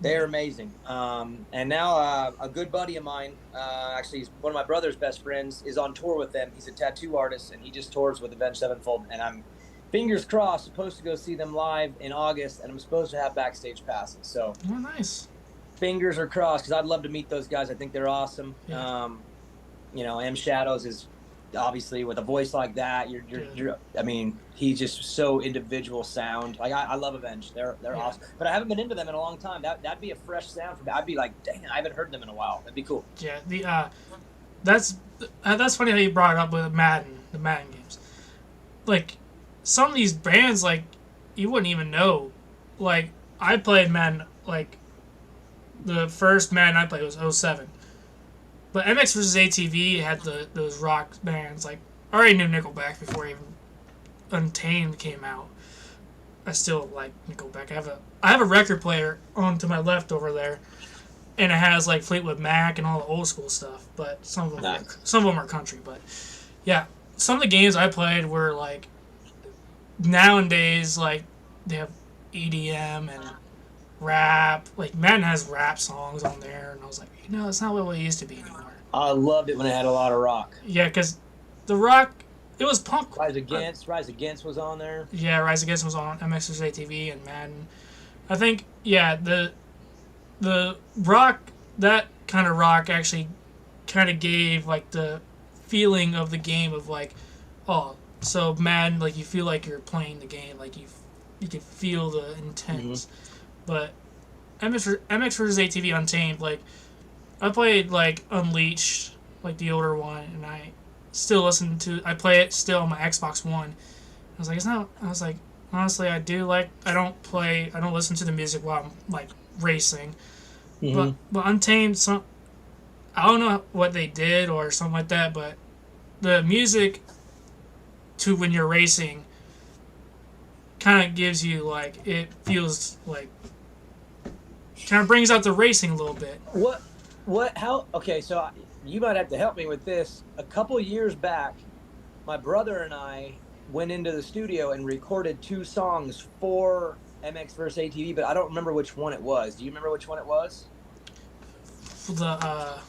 they're amazing. And now a good buddy of mine, actually he's one of my brother's best friends, is on tour with them. He's a tattoo artist, and he just tours with Avenged Sevenfold. And I'm, fingers crossed, supposed to go see them live in August, and I'm supposed to have backstage passes. So nice. Fingers are crossed, because I'd love to meet those guys. I think they're awesome. Yeah. M Shadows is obviously, with a voice like that, I mean, he's just so individual sound. Like I love Avenged. They're awesome. But I haven't been into them in a long time. That'd be a fresh sound for me. I'd be like, dang, I haven't heard them in a while. That'd be cool. Yeah. That's funny how you brought it up with the Madden games. Like some of these bands, like you wouldn't even know. Like I played Madden. Like the first Madden I played was 07. But MX vs. ATV had those rock bands. Like, I already knew Nickelback before even Untamed came out. I still like Nickelback. I have a record player on to my left over there, and it has like Fleetwood Mac and all the old school stuff. But some of them are country. But yeah, some of the games I played were like nowadays like they have EDM and rap. Like Madden has rap songs on there, and I was like, it's not what it used to be anymore. I loved it when it had a lot of rock. Yeah, because the rock, it was punk. Rise Against was on there. Yeah, Rise Against was on MX vs. ATV and Madden. I think, yeah, the rock, that kind of rock actually kind of gave like the feeling of the game of like, oh, so mad, like you feel like you're playing the game, like you can feel the intense. But MX versus ATV Untamed, like I played like Unleashed, like the older one, and I still listen to. I play it still on my Xbox One. I was like, it's not. I was like, honestly, I do like. I don't play. I don't listen to the music while I'm like racing. But Untamed, some I don't know what they did or something like that, but the music to when you're racing kind of gives you like it feels like kind of brings out the racing a little bit. How? Okay, so you might have to help me with this. A couple years back, my brother and I went into the studio and recorded 2 songs for MX vs ATV, but I don't remember which one it was. Do you remember which one it was? The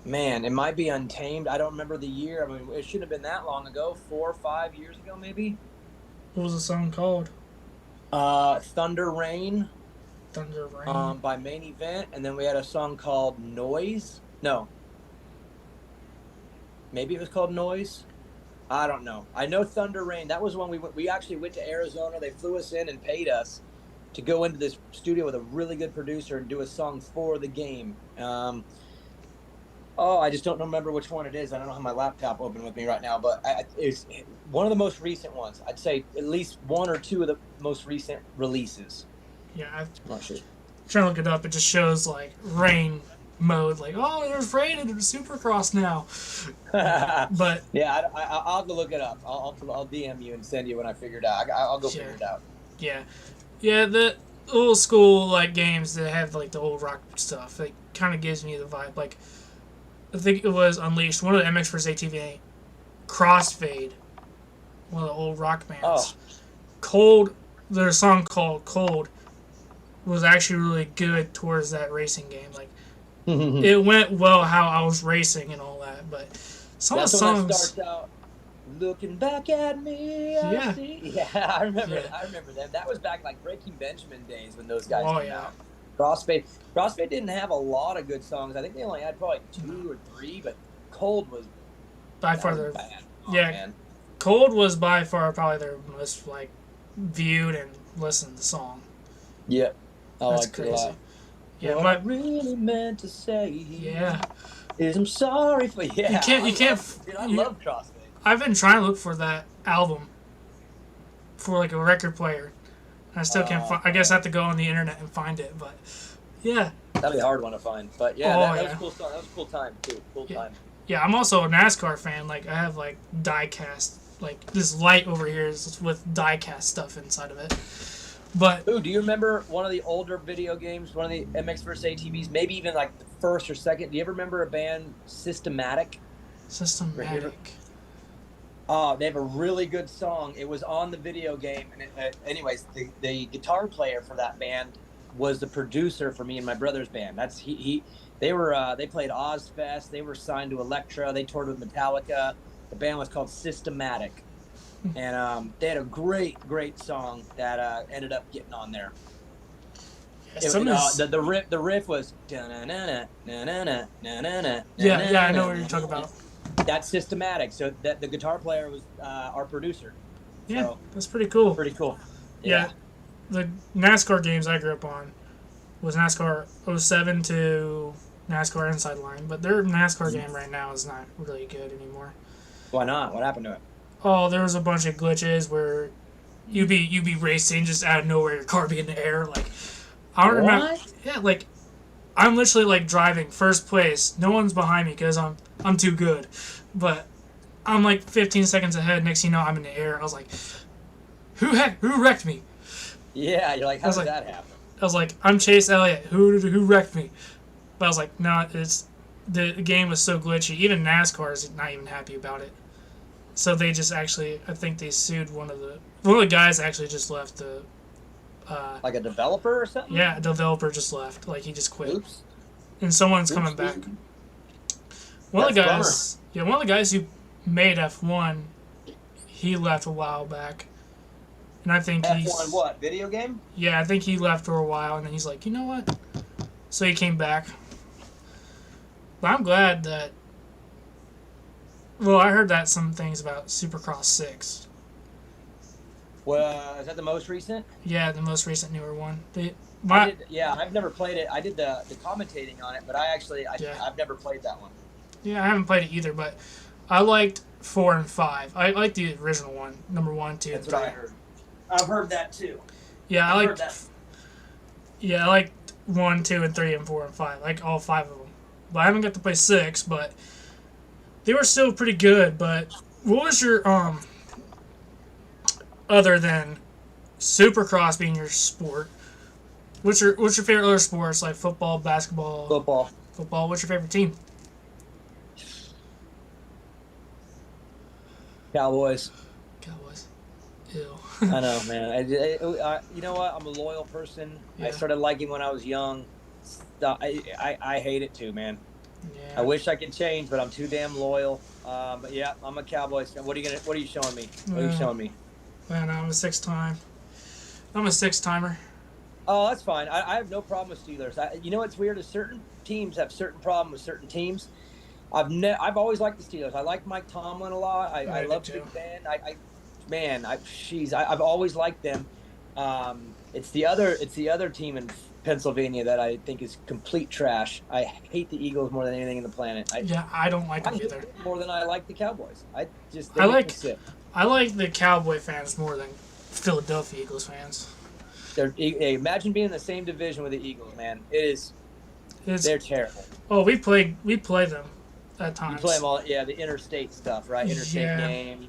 Man, it might be Untamed. I don't remember the year. I mean, it shouldn't have been that long ago. 4 or 5 years ago, maybe. what was the song called? Thunder Rain. Thunder Rain. By Main Event, and then we had a song called Noise. No, maybe it was called Noise. I don't know. I know Thunder Rain. That was when we actually went to Arizona. They flew us in and paid us to go into this studio with a really good producer and do a song for the game. I just don't remember which one it is. I don't have my laptop open with me right now, but it's one of the most recent ones. I'd say at least 1 or 2 of the most recent releases. Yeah, I'm not sure. Trying to look it up. It just shows like rain mode, like there's rain in Supercross now. But yeah, I'll have to look it up. I'll DM you and send you when I figure it out. I'll go figure it out. Yeah. The old school like games that have like the old rock stuff. It kind of gives me the vibe. Like I think it was Unleashed, one of the MX vs ATV, Crossfade, one of the old rock bands. Oh. Cold. Their song called Cold was actually really good towards that racing game. Like it went well how I was racing and all that, but some of the songs. That starts out, looking back at me, I see. Yeah, I remember them. That was back like Breaking Benjamin days when those guys came out. Crossfade didn't have a lot of good songs. I think they only had probably 2 or 3, but Cold was by far their bad. Man. Cold was by far probably their most like viewed and listened song. Yeah. That's crazy. Yeah, what I really meant to say is I'm sorry for you can't I love Crossfade. I've been trying to look for that album for like a record player. I still can't find. I guess I have to go on the internet and find it, but yeah. That'd be a hard one to find, but that was a cool song. That was a cool time too. Time. Yeah, I'm also a NASCAR fan. Like I have like diecast, like this light over here is with diecast stuff inside of it. But do you remember one of the older video games, one of the MX vs ATVs, maybe even like the first or second? Do you ever remember a band Systematic? Systematic. Oh, they have a really good song. It was on the video game, and anyways, the guitar player for that band was the producer for me and my brother's band. That's they played Ozfest. They were signed to Elektra. They toured with Metallica. The band was called Systematic. And they had a great song that ended up getting on there. The riff was yeah, I know what you're talking about. That's Systematic. So that the guitar player was our producer. Yeah, so, that's pretty cool. Pretty cool. Yeah, the NASCAR games I grew up on was NASCAR 07 to NASCAR Inside Line, but their NASCAR game right now is not really good anymore. Why not? What happened to it? Oh, there was a bunch of glitches where you be racing just out of nowhere, your car be in the air. Like I don't remember. Yeah, like I'm literally like driving first place. No one's behind me because I'm too good, but I'm like 15 seconds ahead. Next thing you know, I'm in the air. I was like, who wrecked me? Yeah, you're like, how did that happen? I was like, I'm Chase Elliott. Who wrecked me? But I was like, nah, the game was so glitchy. Even NASCAR is not even happy about it. So they just actually, I think they sued one of the guys actually just left the. Like a developer or something? Yeah, a developer just left. Like he just quit. Oops. And someone's coming back. One of the guys who made F1, he left a while back. And I think F1 what? Video game? Yeah, I think he left for a while, and then he's like, you know what? So he came back. But I'm glad that Well, I heard that some things about Supercross 6. Well, is that the most recent? Yeah, the most recent newer one. I My did. Yeah, I've never played it. I did the commentating on it, but yeah I've never played that one. yeah I haven't played it either, but I liked 4 and 5. I liked the original one, number one, two, and That's what three. I heard. I've heard that too. Yeah, I I've heard liked that. yeah I liked 1, 2, and 3, and 4 and 5. I like all 5 of them. But I haven't got to play 6, but they were still pretty good. But what was your other than Supercross being your sport? What's your favorite other sports like football, basketball, Football. football? What's your favorite team? Cowboys. Cowboys. Ew. I know, man. You know what? I'm a loyal person. Yeah. I started liking when I was young. I hate it too, man. Yeah. I wish I could change, but I'm too damn loyal. But yeah, I'm a Cowboys fan. What are you showing me? What are you showing me? Man, I'm a 6 time. I'm a 6 timer. Oh, that's fine. I have no problem with Steelers. You know what's weird is certain teams have certain problem with certain teams. I've always liked the Steelers. I like Mike Tomlin a lot. I love Big Ben. I've always liked them. It's the other team in Pennsylvania that I think is complete trash. I hate the Eagles more than anything in the planet. I don't like them either. More than I like the Cowboys. I like the Cowboy fans more than Philadelphia Eagles fans. Imagine being in the same division with the Eagles, man. They're terrible. Oh, we play them at times. You play them all, yeah, the interstate stuff, right? Interstate games.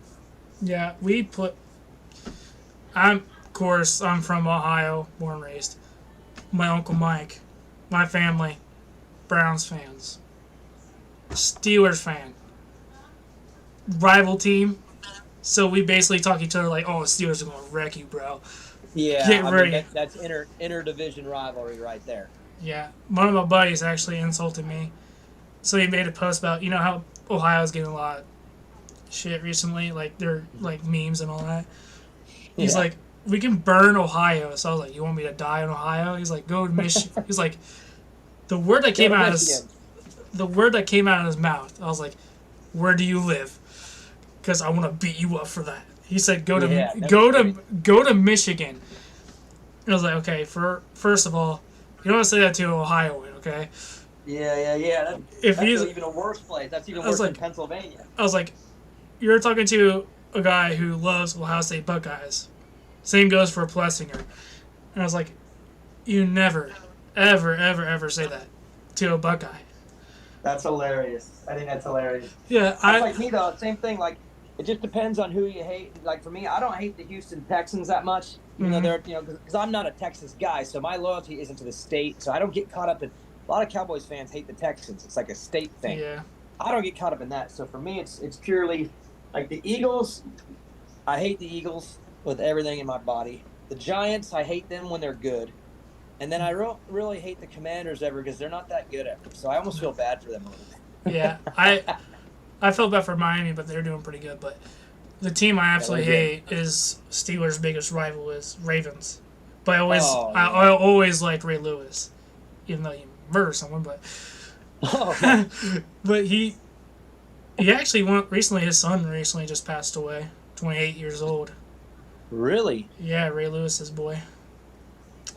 Yeah, we play. I'm from Ohio, born and raised. My Uncle Mike, my family, Browns fans, Steelers fan, rival team. So we basically talk to each other like, "Oh, the Steelers are going to wreck you, bro." Yeah, Get ready. That's interdivision rivalry right there. Yeah, one of my buddies actually insulted me. So he made a post about, you know how Ohio's getting a lot of shit recently, like they're like memes and all that. He's like, we can burn Ohio. So I was like, you want me to die in Ohio? He's like, go to Michigan. He's like, the word that came out of his mouth. I was like, where do you live? Because I want to beat you up for that. He said, go to Michigan. And I was like, okay, first of all, you don't want to say that to an Ohioan, okay? Yeah. That's even a worse place. That's even worse than Pennsylvania. I was like, you're talking to a guy who loves Ohio State Buckeyes. Same goes for Plessinger. And I was like, you never, ever, ever, ever say that to a Buckeye. That's hilarious. I think that's hilarious. Yeah, that's like me though. Same thing. Like, it just depends on who you hate. Like for me, I don't hate the Houston Texans that much. You know, because I'm not a Texas guy, so my loyalty isn't to the state. So I don't get caught up in. A lot of Cowboys fans hate the Texans. It's like a state thing. Yeah. I don't get caught up in that. So for me, it's purely like the Eagles. I hate the Eagles with everything in my body. The Giants, I hate them when they're good. And then I don't really hate the Commanders ever because they're not that good ever. So I almost feel bad for them a little bit. Yeah, I felt bad for Miami, but they're doing pretty good. But the team I absolutely hate is Steelers' biggest rival is Ravens. But I always liked Ray Lewis, even though he murdered someone. But but he actually went recently. His son recently just passed away, 28 years old. Really? Yeah, Ray Lewis's boy.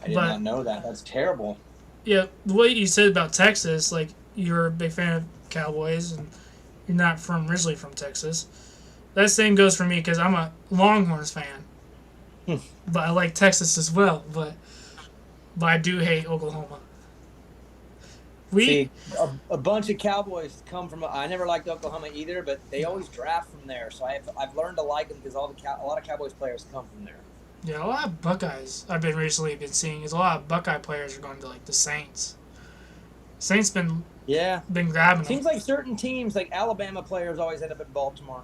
I did not know that. That's terrible. Yeah, the way you said about Texas, like you're a big fan of Cowboys and you're not originally from Texas. That same goes for me because I'm a Longhorns fan. But I like Texas as well. But I do hate Oklahoma. See, a bunch of Cowboys come from. I never liked Oklahoma either, but they always draft from there. So I've learned to like them because a lot of Cowboys players come from there. Yeah, a lot of Buckeyes I've been seeing is a lot of Buckeye players are going to like the Saints. Saints been grabbing them. Seems like certain teams, like Alabama players, always end up in Baltimore.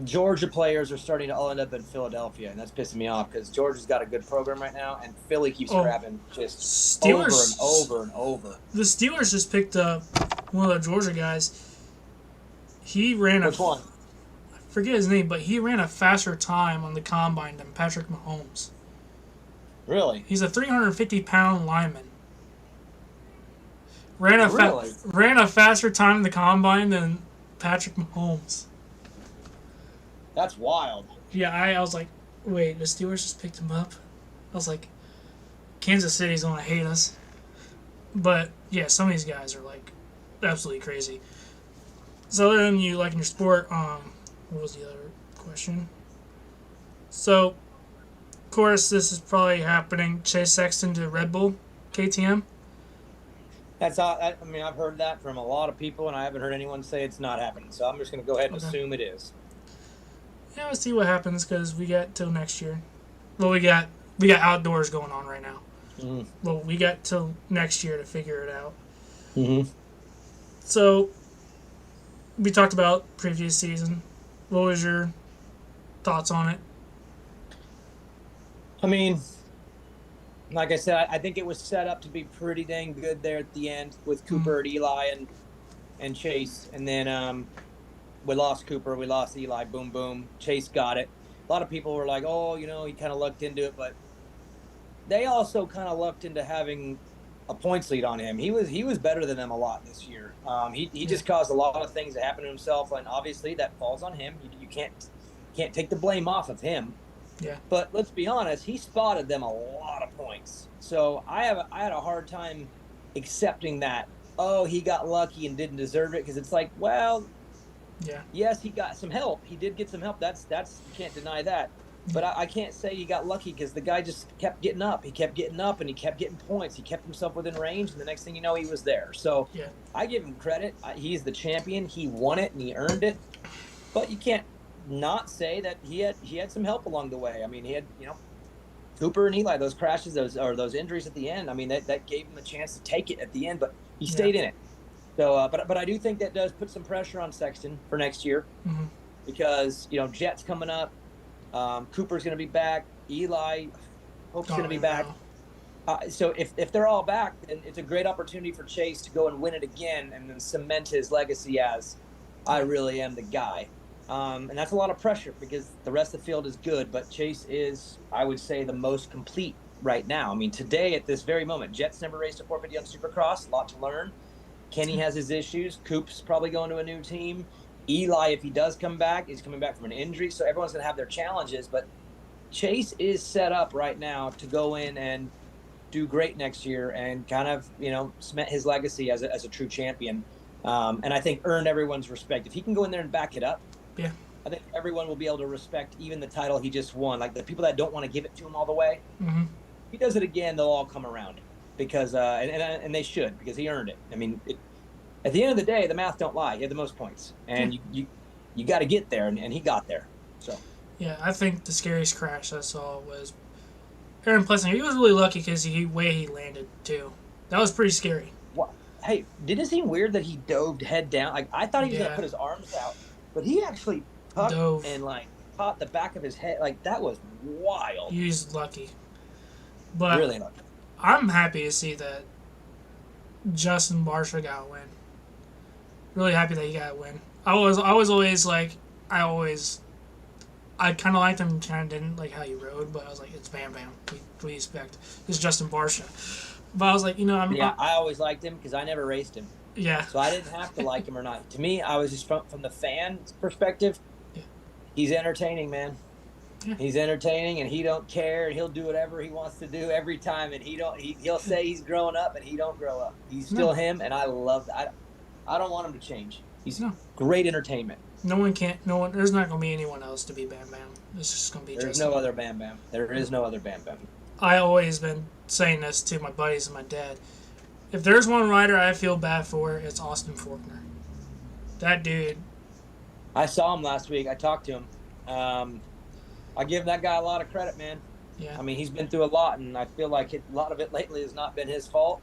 Georgia players are starting to all end up in Philadelphia, and that's pissing me off because Georgia's got a good program right now, and Philly keeps grabbing just Steelers, over and over. The Steelers just picked up one of the Georgia guys. He ran Which one? I forget his name, but he ran a faster time on the combine than Patrick Mahomes. Really? He's a 350-pound lineman. Really? ran a faster time in the combine than Patrick Mahomes. That's wild. Yeah, I was like, wait, the Steelers just picked him up. I was like, Kansas City's gonna hate us. But yeah, some of these guys are like absolutely crazy. So other than you like in your sport, what was the other question? So, of course, this is probably happening. Chase Sexton to Red Bull, KTM. That's all. I mean, I've heard that from a lot of people, and I haven't heard anyone say it's not happening. So I'm just going to go ahead and Okay. assume it is. Yeah, we'll see what happens because we got till next year. Well, we got outdoors going on right now. Mm-hmm. Well, we got till next year to figure it out. Mm-hmm. So we talked about previous season. What was your thoughts on it? I mean, like I said, I think it was set up to be pretty dang good there at the end with Cooper and Eli and Chase, and then we lost Cooper, we lost Eli. Boom, boom. Chase got it. A lot of people were like, "Oh, he kind of lucked into it," but they also kind of lucked into having a points lead on him. He was better than them a lot this year. He just caused a lot of things to happen to himself, and obviously that falls on him. You can't take the blame off of him. Yeah. But let's be honest, he spotted them a lot of points. So I had a hard time accepting that. Oh, he got lucky and didn't deserve it, because it's like, well, Yeah. yes, he got some help. He did get some help. That's you can't deny that. But I can't say he got lucky, because the guy just kept getting up. He kept getting up, and he kept getting points. He kept himself within range, and the next thing you know, he was there. So Yeah. I give him credit. He's the champion. He won it, and he earned it. But you can't not say that he had some help along the way. I mean, he had, Cooper and Eli, those crashes, those injuries at the end. I mean, that gave him a chance to take it at the end, but he stayed in it. So, but I do think that does put some pressure on Sexton for next year, Mm-hmm. because Jet's coming up. Cooper's going to be back. Eli, Hope's going to be back. So if they're all back, then it's a great opportunity for Chase to go and win it again, and then cement his legacy as, I really am the guy. And that's a lot of pressure, because the rest of the field is good, but Chase is, I would say, the most complete right now. I mean, today at this very moment, Jet's never raced a 450 on Supercross, a lot to learn. Kenny has his issues. Coop's probably going to a new team. Eli, if he does come back, is coming back from an injury. So everyone's going to have their challenges. But Chase is set up right now to go in and do great next year, and kind of, cement his legacy as a true champion. And I think earn everyone's respect. If he can go in there and back it up, Yeah. I think everyone will be able to respect even the title he just won. Like the people that don't want to give it to him all the way, Mm-hmm. if he does it again, they'll all come around, because and they should, because he earned it. I mean, at the end of the day, the math don't lie. He had the most points, and you got to get there, and he got there. So Yeah, I think the scariest crash I saw was Aaron Plessinger. He was really lucky because way he landed too. That was pretty scary. what? Hey, did it seem weird that he dove head down? Like, I thought he was Yeah. gonna put his arms out, but he actually tucked Dove. and caught the back of his head. Like, that was wild. He was lucky, but Really lucky. I'm happy to see that Justin Barsha got a win. Really happy that he got a win. I was always like, I kind of liked him, kind of didn't like how he rode, but I was like, it's Bam Bam. We expect it's Justin Barsha. But I was like, I always liked him because I never raced him, yeah, so I didn't have to like him or not. To me, I was just from the fan's perspective. Yeah. He's entertaining, man. Yeah. He's entertaining, and he don't care, and he'll do whatever he wants to do every time, and he'll say he's growing up, and he don't grow up. He's still him, and I love that. I don't want him to change. He's great entertainment. There's not going to be anyone else to be Bam Bam. It's just going to be There's Justin. no other Bam Bam. There is no other Bam Bam. I always been saying this to my buddies and my dad. If there's one rider I feel bad for, it's Austin Faulkner. That dude. I saw him last week. I talked to him. I give that guy a lot of credit, man. Yeah. I mean, he's been through a lot, and I feel like a lot of it lately has not been his fault.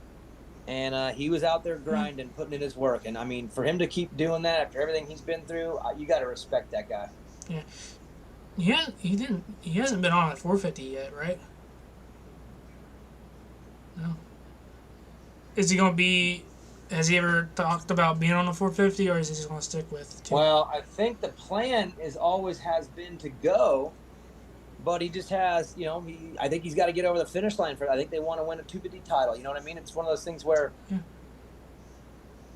And he was out there grinding, putting in his work. And, I mean, for him to keep doing that after everything he's been through, you got to respect that guy. Yeah. He hasn't been on at 450 yet, right? No. Is he going to be... Has he ever talked about being on the 450, or is he just going to stick with 2? Well, I think the plan always has been to go, but he just has, I think he's got to get over the finish line for it. I think they want to win a 250 title. You know what I mean? It's one of those things where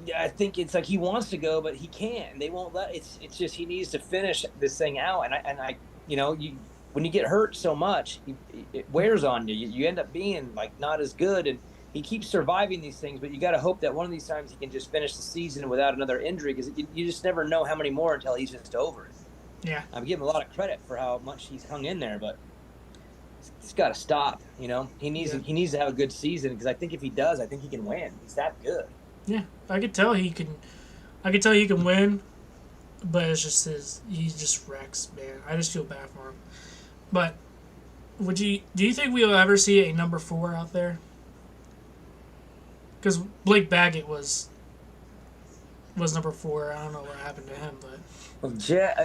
Yeah, I think it's like he wants to go, but he can't. And they won't let. It's just he needs to finish this thing out. And I you when you get hurt so much, it wears on you. You end up being like not as good. And he keeps surviving these things, but you got to hope that one of these times he can just finish the season without another injury because you just never know how many more until he's just over it. Yeah. I'm giving him a lot of credit for how much he's hung in there, but it's got to stop. Yeah. He needs to have a good season because I think if he does, I think he can win. He's that good. Yeah. I could tell he can. I could tell he can win, but it's just he just wrecks, man. I just feel bad for him. But do you think we'll ever see a number 4 out there? Because Blake Baggett was number 4. I don't know what happened to him, but Well,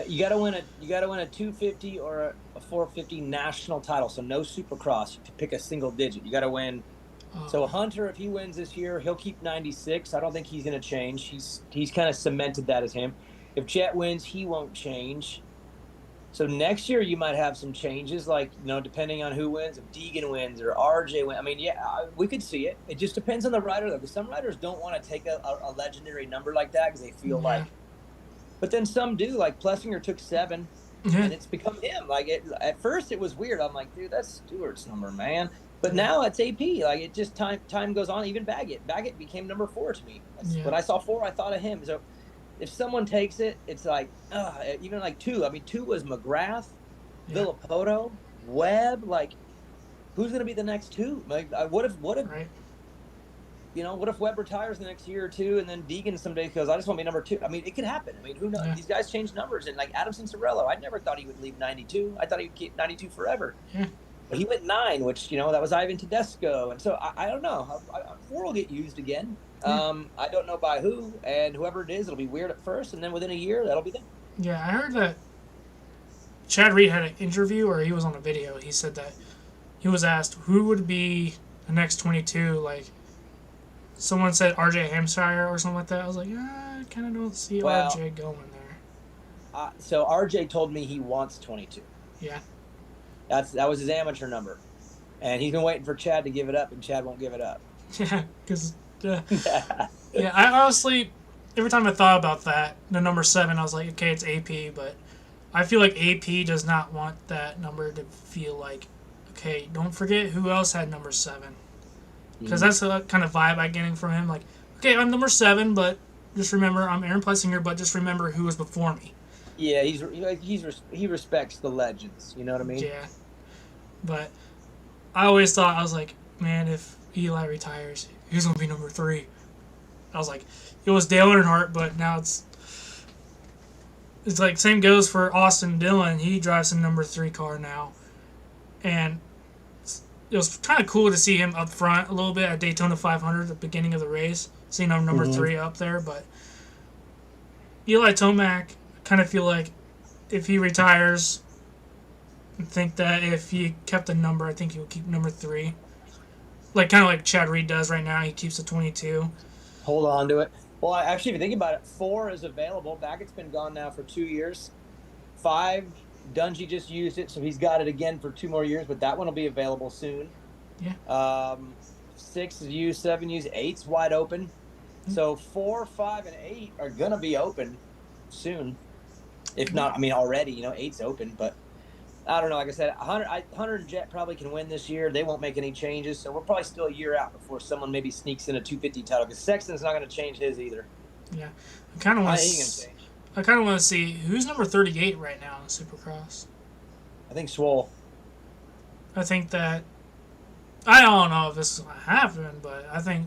you got to win a 250 or a 450 national title. So no Supercross. You pick a single digit. You got to win. So uh, Hunter, if he wins this year, he'll keep 96. I don't think he's going to change. He's kind of cemented that as him. If Jet wins, he won't change. So next year you might have some changes, like depending on who wins. If Deegan wins or RJ wins, I mean, yeah, we could see it. It just depends on the rider, though, because some riders don't want to take a legendary number like that because they feel yeah, like. But then some do. Like Plessinger took 7, yeah, and it's become him. At first it was weird. I'm like, dude, that's Stewart's number, man. But yeah, now it's AP. Like it just time goes on. Even Baggett became number 4 to me. yeah, When I saw 4, I thought of him. So if someone takes it, it's like even like 2. I mean, 2 was McGrath, yeah. Villapoto, Webb. Like who's going to be the next 2? Like Right. what if Webb retires the next year or 2, and then Deegan someday goes, I just want to be number 2. I mean, it could happen. I mean, who knows? Yeah, These guys change numbers, and like Adamson Sorello, I never thought he would leave 92. I thought he would keep 92 forever. yeah, But he went 9, which that was Ivan Tedesco, and so I don't know. 4 will get used again. yeah, I don't know by who, and whoever it is, it'll be weird at first, and then within a year, that'll be them. yeah. I heard that Chad Reed had an interview, or he was on a video. He said that he was asked who would be the next 22. Like someone said RJ Hampshire or something like that. I was like, I kind of don't see Well, RJ going there. so RJ told me he wants 22. Yeah, That was his amateur number, and he's been waiting for Chad to give it up, and Chad won't give it up. yeah, because yeah, I honestly every time I thought about that, the number 7, I was like, okay, it's AP, but I feel like AP does not want that number to feel like, okay, don't forget who else had number 7. Because that's the kind of vibe I'm getting from him. Like, okay, I'm number 7, but just remember, I'm Aaron Plessinger, but just remember who was before me. Yeah, he respects the legends. You know what I mean? Yeah. But I always thought, I was like, man, if Eli retires, who's going to be number 3? I was like, it was Dale Earnhardt, but now it's like same goes for Austin Dillon. He drives a number 3 car now, and it was kind of cool to see him up front a little bit at Daytona 500 at the beginning of the race, seeing him number 3 up there. But Eli Tomac, I kind of feel like if he retires, I think that if he kept the number, I think he would keep number 3. Like kind of like Chad Reed does right now, he keeps the 22. Hold on to it. Well, actually, if you think about it, 4 is available. Baggett's been gone now for 2 years. 5, Dungy just used it, so he's got it again for 2 more years, but that one will be available soon. Yeah. 6 is used, 7 used, 8's wide open. So 4, 5, and 8 are gonna be open soon. If not, I mean already, 8's open, but I don't know. Like I said, Hunter and Jet probably can win this year. They won't make any changes, so we're probably still a year out before someone maybe sneaks in a 250 title. Because Sexton's not going to change his either. Yeah. I kind of want He ain't gonna change. I kind of want to see who's number 38 right now in Supercross. I think Swole. I think that I don't know if this is going to happen, but I think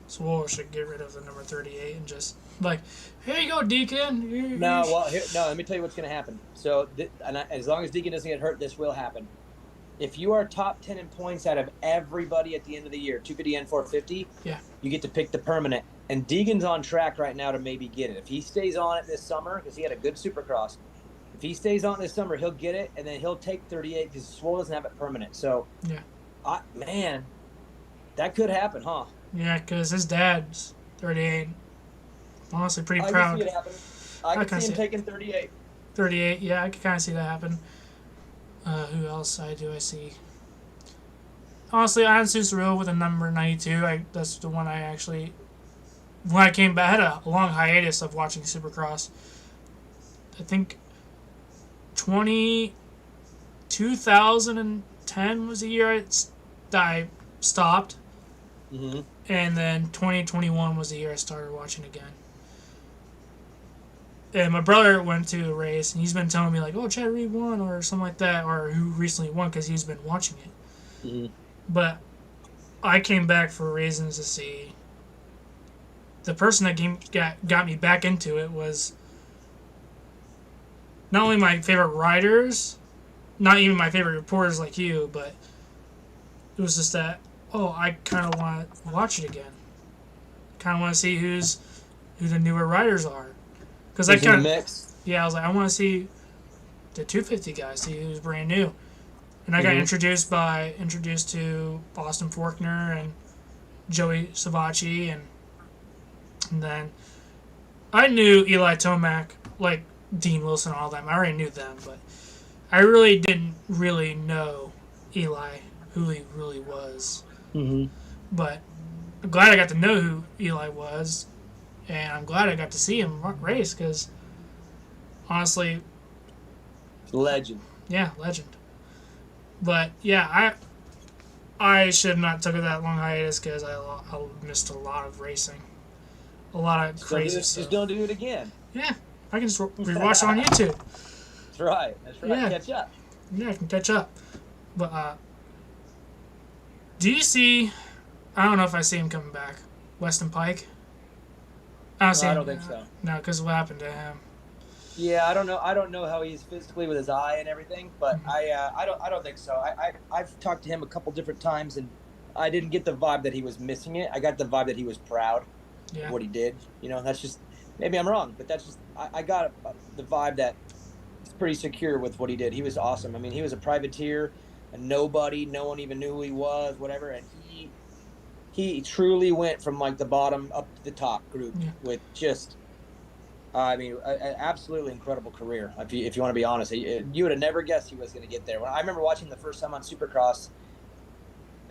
Swole should get rid of the number 38 and just like, here you go, Deacon. No, let me tell you what's going to happen. So, as long as Deacon doesn't get hurt, this will happen. If you are top 10 in points out of everybody at the end of the year, 250 and 450, yeah, you get to pick the permanent. And Deegan's on track right now to maybe get it. If he stays on it this summer, because he had a good Supercross, if he stays on this summer, he'll get it, and then he'll take 38 because Swole doesn't have it permanent. So, yeah, man, that could happen, huh? yeah, because his dad's 38. Honestly, pretty proud. I can see it happening. I can see him taking 38. 38, yeah, I can kind of see that happen. Who else do I see? Honestly, I had Cicerello with a number 92. That's the one I actually when I came back, I had a long hiatus of watching Supercross. I think 20, 2010 was the year I stopped. Mm-hmm. And then 2021 was the year I started watching again. And my brother went to a race, and he's been telling me, like, oh, Chad Reed won, or something like that, or who recently won, because he's been watching it. Mm-hmm. But I came back for reasons to see. The person that got me back into it was not only my favorite riders, not even my favorite reporters like you, but it was just that, oh, I kind of want to watch it again. Kind of want to see who the newer riders are. Because I kind of mix. Yeah, I was like, I want to see the 250 guy, see who's brand new. And I got introduced to Austin Forkner and Joey Savacci, and then I knew Eli Tomac, like Dean Wilson and all them. I already knew them, but I really didn't really know Eli, who he really was. Mm-hmm. But I'm glad I got to know who Eli was, and I'm glad I got to see him race, because honestly, Legend. yeah, legend. But yeah, I should have not took that long hiatus, because I missed a lot of racing, a lot of crazy stuff. Just don't do it again. Yeah, I can just rewatch it on YouTube. That's right. Yeah. Catch up. Yeah, I can catch up. But do you see? I don't know if I see him coming back. Weston Pike. I don't think so. No, because what happened to him? Yeah, I don't know. I don't know how he's physically with his eye and everything, but I don't think so. I've talked to him a couple different times, and I didn't get the vibe that he was missing it. I got the vibe that he was proud of what he did. You know, that's just, maybe I'm wrong, but that's just, I got the vibe that he's pretty secure with what he did. He was awesome. I mean, he was a privateer, a nobody. No one even knew who he was, whatever, and he truly went from like the bottom up to the top group with just. I mean, an absolutely incredible career. If you want to be honest, you would have never guessed he was going to get there. When I remember watching the first time on Supercross,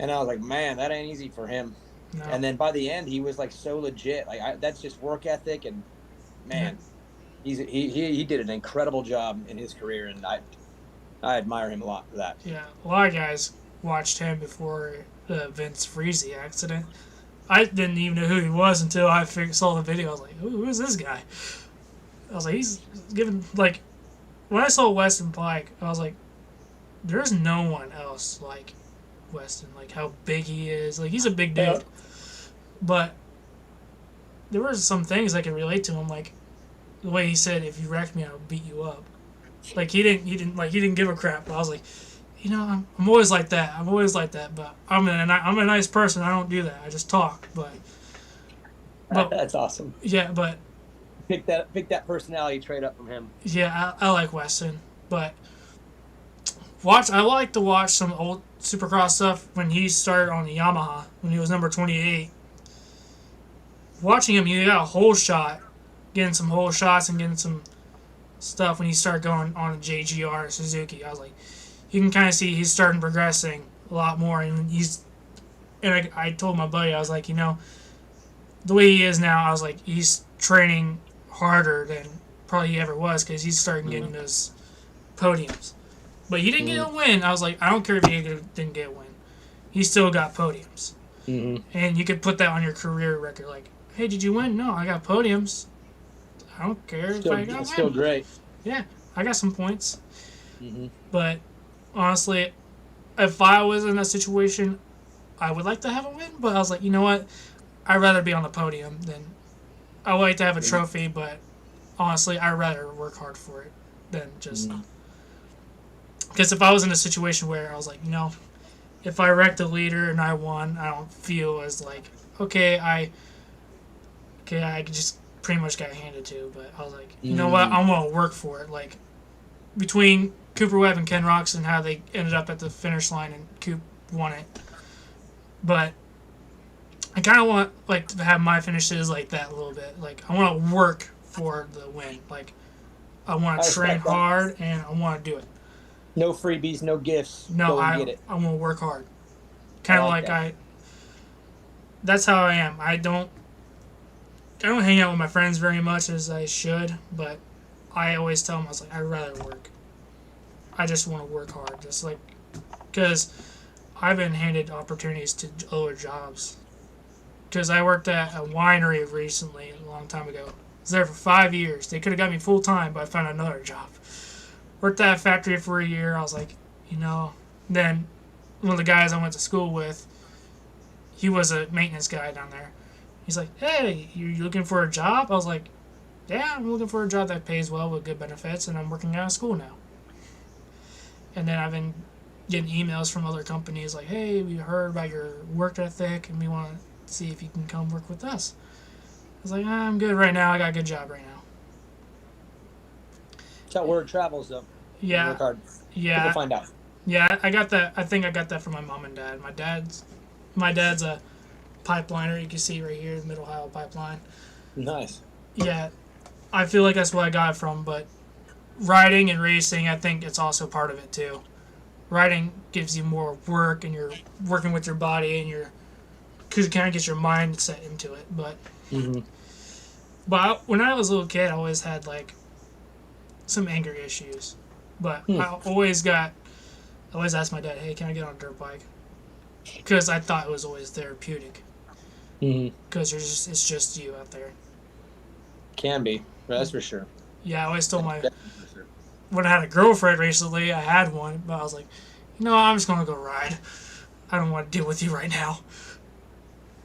and I was like, man, that ain't easy for him. No. And then by the end, he was like so legit. Like that's just work ethic, and man, he did an incredible job in his career, and I admire him a lot for that. Yeah, a lot of guys watched him before the Vince Freezy accident. I didn't even know who he was until I saw the video. I was like, who is this guy? I was like, he's giving, like, when I saw Weston Pike, I was like, there's no one else like Weston, like how big he is. Like, he's a big dude. Yeah. But there were some things I could relate to him, like the way he said, if you wreck me, I'll beat you up. Like, he didn't give a crap. But I was like, you know, I'm always like that. I'm always like that, but I'm a nice person. I don't do that. I just talk. But that's awesome. Yeah, but pick that personality trait up from him. Yeah, I like Weston, but I like to watch some old Supercross stuff when he started on the Yamaha when he was number 28. Watching him, he got a whole shot, getting some whole shots and getting some stuff when he started going on a JGR Suzuki. I was like, you can kind of see he's starting progressing a lot more, and I told my buddy, I was like, you know, the way he is now, I was like, he's training harder than probably he ever was, because he's starting getting those podiums. But he didn't get a win. I was like, I don't care if he didn't get a win. He still got podiums. Mm-hmm. And you could put that on your career record, like, hey, did you win? No, I got podiums. I don't care if I got a win. Still great. Yeah, I got some points. Mm-hmm. But honestly, if I was in that situation, I would like to have a win. But I was like, you know what? I'd rather be on the podium than... I would like to have a trophy, but honestly, I'd rather work hard for it than just... Because if I was in a situation where I was like, you know, if I wrecked the leader and I won, I don't feel as like, I just pretty much got handed to. But I was like, you know what? I'm going to work for it. Like, between Cooper Webb and Ken Roxon, how they ended up at the finish line and Coop won it. But I kind of want, like, to have my finishes like that a little bit. Like, I want to work for the win. Like, I want to train hard, and I want to do it. No freebies, no gifts. No, I want to work hard. Kind of like that's how I am. I don't I don't hang out with my friends very much as I should, but I always tell them, I was like, I'd rather work. I just want to work hard, just like, because I've been handed opportunities to other jobs. Because I worked at a winery recently, a long time ago. I was there for 5 years. They could have got me full time, but I found another job. Worked at a factory for a year. I was like, you know. Then one of the guys I went to school with, he was a maintenance guy down there. He's like, hey, you looking for a job? I was like, yeah, I'm looking for a job that pays well with good benefits, and I'm working out of school now. And then I've been getting emails from other companies like, hey, we heard about your work ethic, and we want to see if you can come work with us. I was like, I'm good right now. I got a good job right now. That's how word travels, though. You Yeah, work hard. People yeah, find out. yeah. I got that. I think I got that from my mom and dad. My dad's a pipeliner. You can see right here, the Middle Ohio pipeline. Nice. Yeah, I feel like that's what I got it from. But riding and racing, I think it's also part of it too. Riding gives you more work, and you're working with your body, and you're because it kind of gets your mind set into it. Mm-hmm. When I was a little kid, I always had like some anger issues. But I always asked my dad, hey, can I get on a dirt bike? Because I thought it was always therapeutic. Because it's just you out there. Can be. That's for sure. Yeah, I always told when I had a girlfriend recently, I had one, but I was like, I'm just going to go ride. I don't want to deal with you right now.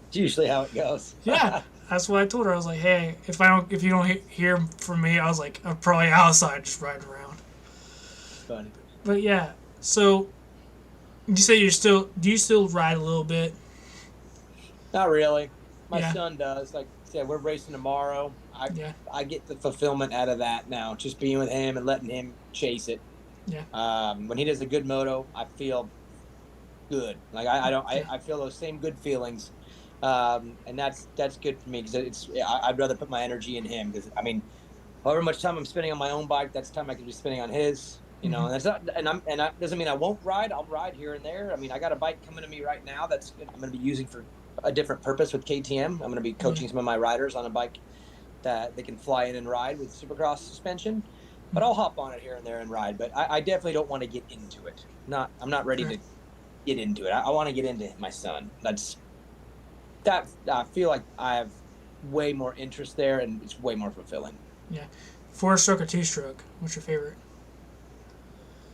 It's usually how it goes. Yeah, that's what I told her. I was like, hey, if you don't hear from me, I was like, I'm probably outside just riding around. Funny. But yeah, so you say do you still ride a little bit? Not really. My Yeah. son does. Like I said, we're racing tomorrow. Yeah. I get the fulfillment out of that now, just being with him and letting him chase it. Yeah. When he does a good moto, I feel good. Like Yeah. I feel those same good feelings, and that's good for me because I'd rather put my energy in him because I mean, however much time I'm spending on my own bike, that's time I could be spending on his. And that's not, and that doesn't mean I won't ride. I'll ride here and there. I mean, I got a bike coming to me right now that's I'm going to be using for a different purpose with KTM. I'm going to be coaching some of my riders on a bike that they can fly in and ride with Supercross suspension. But I'll hop on it here and there and ride. But I definitely don't want to get into it. I'm not ready to get into it. I want to get into my son. I feel like I have way more interest there, and it's way more fulfilling. Yeah. 4-stroke or 2-stroke? What's your favorite?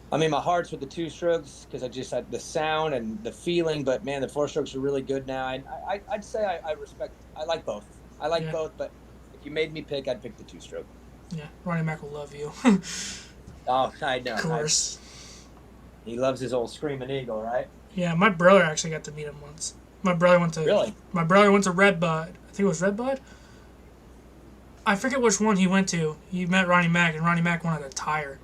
I mean, my heart's with the 2-strokes because I just had the sound and the feeling. But man, the 4-strokes are really good now. I'd say I like both. I like both, but if you made me pick, I'd pick the 2-stroke. Yeah, Ronnie Mac will love you. Oh, I know. Of course. He loves his old Screaming Eagle, right? Yeah, my brother actually got to meet him once. My brother went to Red Bud. I think it was Red Bud. I forget which one he went to. He met Ronnie Mac, and Ronnie Mac wanted a tire.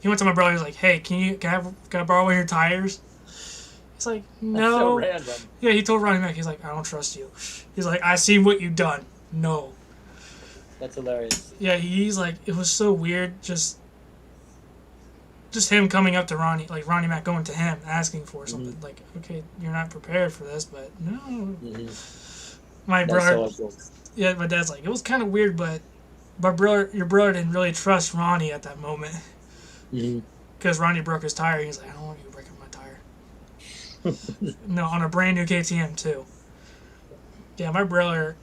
He went to my brother. He was like, "Hey, can I borrow one of your tires?" He's like, "No." That's so random. Yeah, he told Ronnie Mac, he's like, "I don't trust you." He's like, "I seen what you've done. No." That's hilarious. Yeah, he's like, it was so weird. Just him coming up to Ronnie, like Ronnie Mac going to him asking for something. Like, okay, you're not prepared for this, but no. My brother. So Yeah, my dad's like, it was kind of weird, but your brother didn't really trust Ronnie at that moment. Because Ronnie broke his tire. He's like, I don't want you breaking my tire. No, on a brand new KTM too. Yeah, my brother,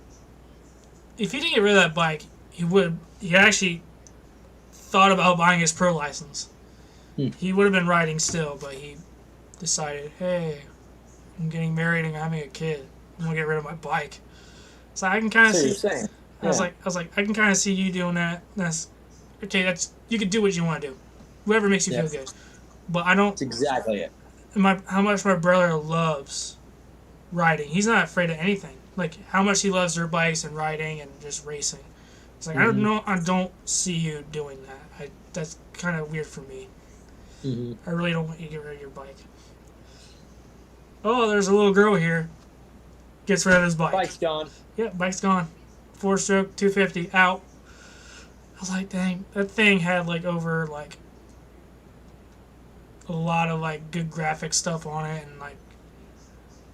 if he didn't get rid of that bike, he actually thought about buying his pro license. He would have been riding still, but he decided, hey, I'm getting married and having a kid. I'm gonna get rid of my bike. So I can kind of see. Saying. I was like, I can kind of see you doing that. That's okay. You can do what you want to do, whoever makes you feel good. But I don't. That's exactly it. How much my brother loves riding. He's not afraid of anything. Like how much he loves dirt bikes and riding and just racing. It's like I don't see you doing that. That's kind of weird for me. I really don't want you to get rid of your bike. Oh, there's a little girl here. Gets rid of his bike. Bike's gone. Yeah, bike's gone. 4-stroke, 250, out. I was like, dang, that thing had like over like a lot of like good graphic stuff on it and like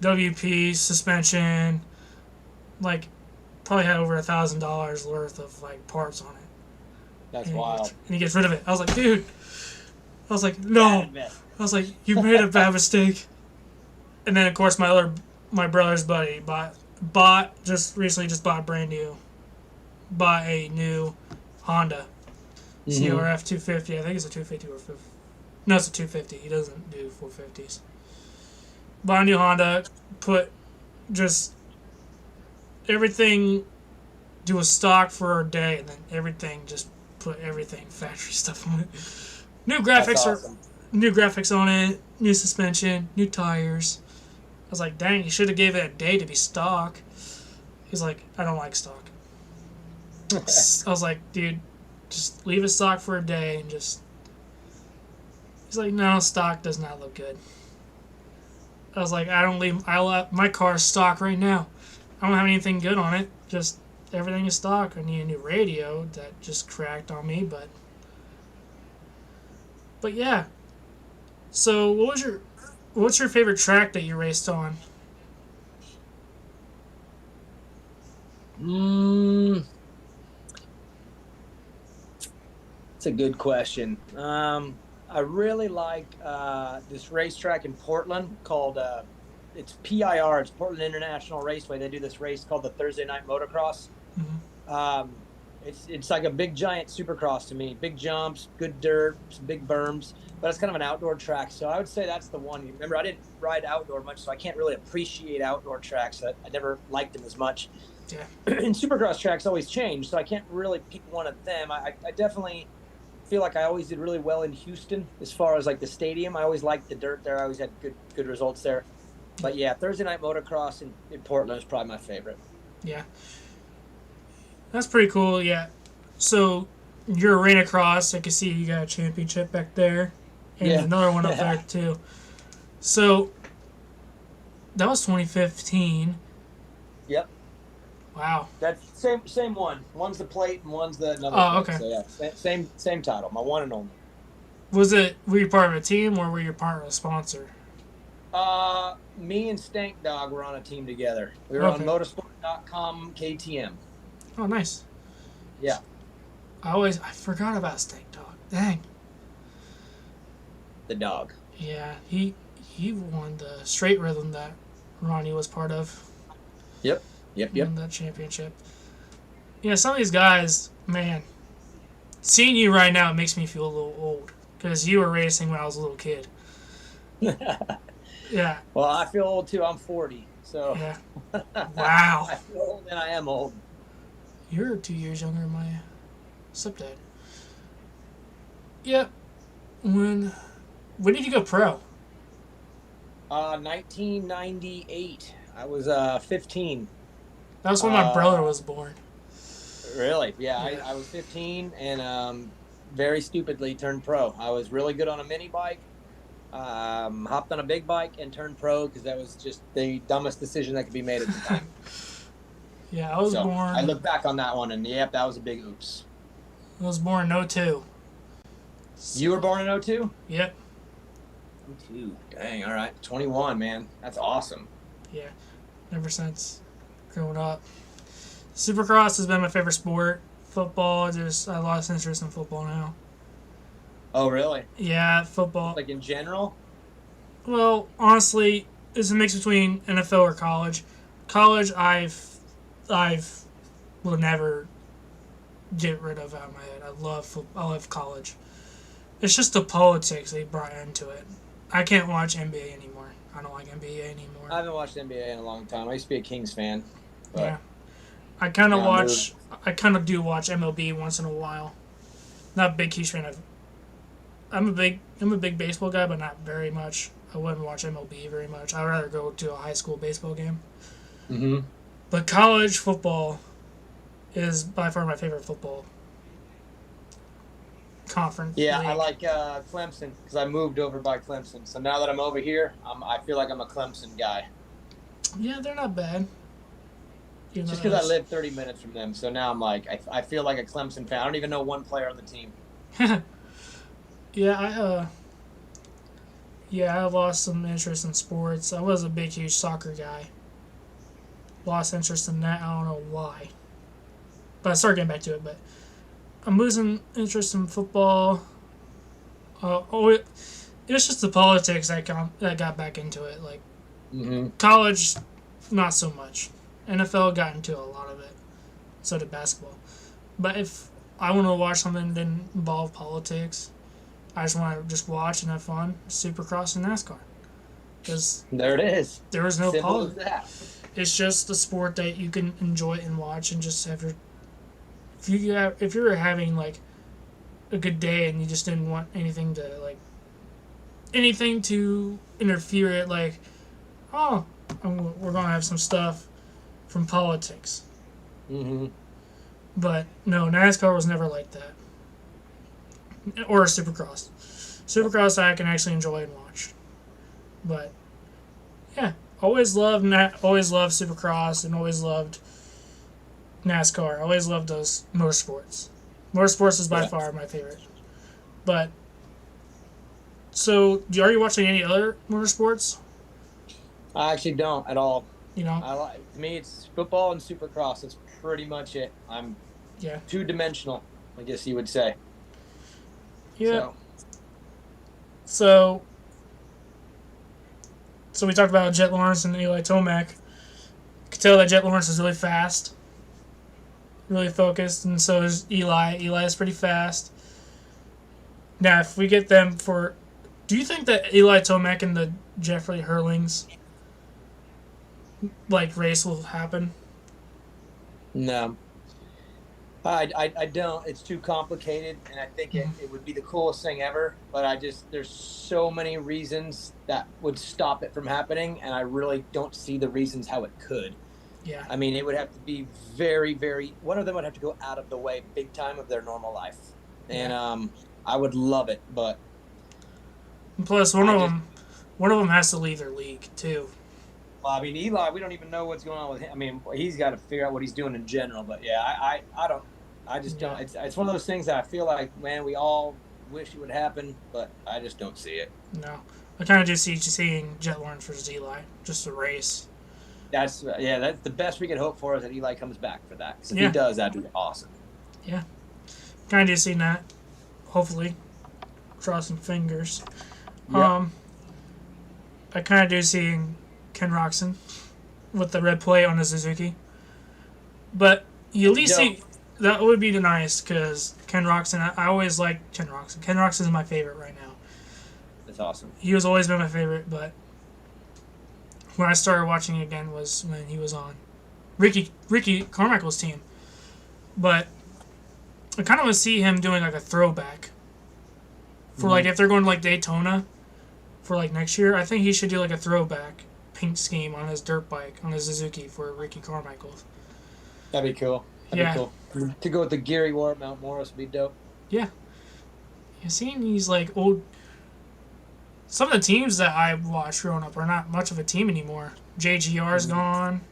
WP suspension, like probably had over $1,000 worth of like parts on it. That's And wild. he gets rid of it. I was like, dude. I was like, no. Bad investment. I was like, you made a bad mistake. And then of course my brother's buddy just bought a new Honda CRF 250. I think it's a 250 or 50. No, it's a 250. He doesn't do 450s. Bought a new Honda. Put just everything. Do a stock for a day, and then everything just put everything factory stuff on it. New graphics new graphics on it. New suspension. New tires. I was like, dang, you should have gave it a day to be stock. He's like, I don't like stock. I was like, dude, just leave it stock for a day and just. He's like, no, stock does not look good. I was like, my car's stock right now. I don't have anything good on it. Just everything is stock. I need a new radio that just cracked on me, but yeah. So what's your favorite track that you raced on? It's a good question. I really like this racetrack in Portland called it's PIR. It's Portland International Raceway. They do this race called the Thursday Night Motocross. Mm-hmm. It's like a big giant supercross to me. Big jumps, good dirt, some big berms, but it's kind of an outdoor track. So I would say that's the one. Remember, I didn't ride outdoor much, so I can't really appreciate outdoor tracks. I never liked them as much. Yeah. And supercross tracks always change, so I can't really pick one of them. I definitely feel like I always did really well in Houston as far as like the stadium. I always liked the dirt there. I always had good results there. But yeah, Thursday Night Motocross in Portland is probably my favorite. Yeah. That's pretty cool, yeah. So you're arena cross. I can see you got a championship back there. And another one up there too. So that was 2015. Yep. Wow. That's same one. One's the plate and one's the another. Oh, plate. okay. So yeah, same title. My one and only. Were you part of a team or were you part of a sponsor? Me and Stank Dog were on a team together. We were on motorsport.com KTM. Oh, nice. Yeah. I forgot about Stank Dog. Dang. The dog. Yeah, he won the straight rhythm that Ronnie was part of. Yep. Won that championship. Yeah, some of these guys, man, seeing you right now makes me feel a little old because you were racing when I was a little kid. Yeah. Well, I feel old too. I'm 40, so. Yeah. Wow. I feel old and I am old. You're 2 years younger than my stepdad. Yeah. When did you go pro? 1998. I was 15. That was when my brother was born. Really? Yeah. I was 15 and very stupidly turned pro. I was really good on a mini bike. Hopped on a big bike and turned pro because that was just the dumbest decision that could be made at the time. Yeah, I was born. I look back on that one and yep, that was a big oops. I was born in 02. You were born in 02? Yep. 02. Dang, all right. 21, man. That's awesome. Yeah. Ever since growing up. Supercross has been my favorite sport. Football, I lost interest in football now. Oh, really? Yeah, football. Like in general? Well, honestly, it's a mix between NFL or college. College, I will never get rid of out of my head. I love college. It's just the politics they brought into it. I can't watch NBA anymore. I don't like NBA anymore. I haven't watched NBA in a long time. I used to be a Kings fan. But yeah. I kind of do watch MLB once in a while. Not a big huge fan of. I'm a big baseball guy, but not very much. I wouldn't watch MLB very much. I'd rather go to a high school baseball game. Mm-hmm. But college football is by far my favorite football conference. Yeah, league. I like Clemson because I moved over by Clemson. So now that I'm over here, I feel like I'm a Clemson guy. Yeah, they're not bad. Just because I live 30 minutes from them. So now I'm like, I feel like a Clemson fan. I don't even know one player on the team. Yeah, I lost some interest in sports. I was a big, huge soccer guy. lost interest in that. I don't know why. But I started getting back to it. But I'm losing interest in football. It was just the politics that got back into it. Like college, not so much. NFL got into a lot of it. So did basketball. But if I want to watch something that didn't involve politics, I just want to just watch and have fun. Supercross and NASCAR. Because there it is. There was no Simple as politics. that. It's just a sport that you can enjoy and watch and just have your. If you were having like a good day and you just didn't want anything to interfere it, like, oh, we're gonna have some stuff from politics. But no, NASCAR was never like that, or Supercross. Supercross I can actually enjoy and watch, but yeah, always loved Supercross and always loved NASCAR. Always loved those motorsports. Motorsports is by far my favorite. But so, are you watching any other motorsports? I actually don't at all. You know, to me, it's football and Supercross. That's pretty much it. I'm two-dimensional, I guess you would say. Yeah. So we talked about Jet Lawrence and Eli Tomac. You could tell that Jet Lawrence is really fast, really focused, and so is Eli. Eli is pretty fast. Now, if we get them for... Do you think that Eli Tomac and the Jeffrey Hurlings race will happen? No. I don't. It's too complicated, and I think it would be the coolest thing ever, but there's so many reasons that would stop it from happening, and I really don't see the reasons how it could. Yeah. I mean, it would have to be very, very... One of them would have to go out of the way big time of their normal life. And I would love it, but... And plus, one of them has to leave their league, too. Well, I mean, Eli, we don't even know what's going on with him. I mean, he's got to figure out what he's doing in general, but yeah, I don't... I just don't. It's one of those things that I feel like, man, we all wish it would happen, but I just don't see it. No. I kind of just seeing Jet Lawrence versus Eli. Just a race. That's the best we could hope for is that Eli comes back for that. Because if he does, that'd be awesome. Yeah. Kind of just seeing that. Hopefully. Crossing fingers. Yep. I kind of do seeing Ken Roczen with the red plate on the Suzuki. But you at least see... That would be nice, because Ken Roczen, I always liked Ken Roczen. Ken Roczen is my favorite right now. That's awesome. He has always been my favorite, but when I started watching again was when he was on Ricky Carmichael's team. But I kind of want to see him doing a throwback. For if they're going to Daytona for next year, I think he should do a throwback paint scheme on his dirt bike, on his Suzuki for Ricky Carmichael. That'd be cool. That'd be cool. To go with the gear he wore at Mount Morris would be dope. Yeah. Yeah, seeing these old... Some of the teams that I watched growing up are not much of a team anymore. JGR's gone.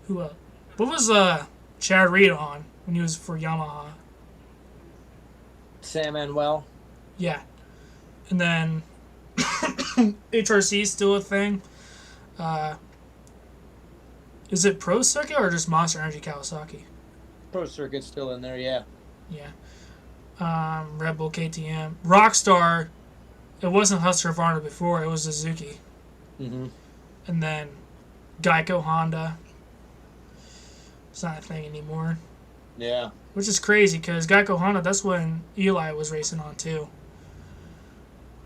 Who else? What was Chad Reed on when he was for Yamaha? Sam Manuel. Yeah. And then HRC is still a thing. Is it Pro Circuit or just Monster Energy Kawasaki? Pro Circuit's still in there, yeah. Yeah. Red Bull KTM. Rockstar, it wasn't Husqvarna before, it was Suzuki. And then Geico Honda. It's not a thing anymore. Yeah. Which is crazy, because Geico Honda, that's when Eli was racing on, too.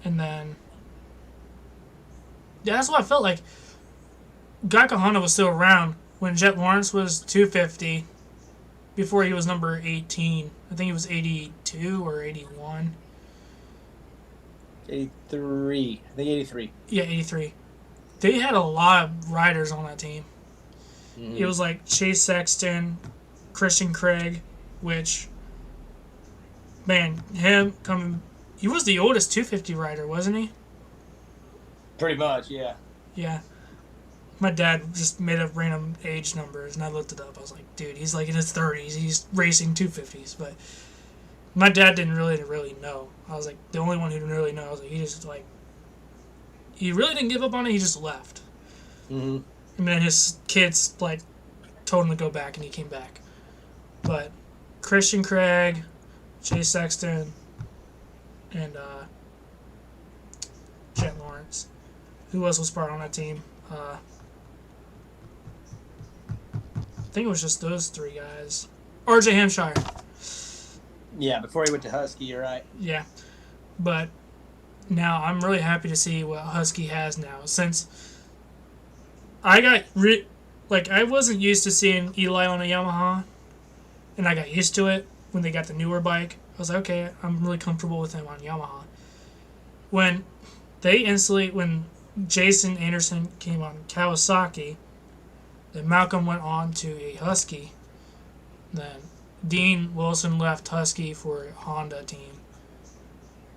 And then... Yeah, that's what I felt like. Geico Honda was still around when Jet Lawrence was 250, before he was number 18. I think he was 82 or 81. 83. I think 83. Yeah, 83. They had a lot of riders on that team. It was Chase Sexton, Christian Craig, which, man, he was the oldest 250 rider, wasn't he? Pretty much, yeah. Yeah. My dad just made up random age numbers, and I looked it up. I was like, dude, he's in his 30s. He's racing 250s. But my dad didn't really know. I was like, the only one who didn't really know. I was like, he really didn't give up on it. He just left. And then his kids, told him to go back, and he came back. But Christian Craig, Jay Sexton, and Jet Lawrence. Who else was part on that team? I think it was just those 3 guys. R.J. Hampshire. Yeah, before he went to Husky, you're right. Yeah. But now I'm really happy to see what Husky has now. Since I got... I wasn't used to seeing Eli on a Yamaha, and I got used to it when they got the newer bike. I was like, okay, I'm really comfortable with him on Yamaha. When Jason Anderson came on Kawasaki, then Malcolm went on to a Husky, then Dean Wilson left Husky for a Honda team.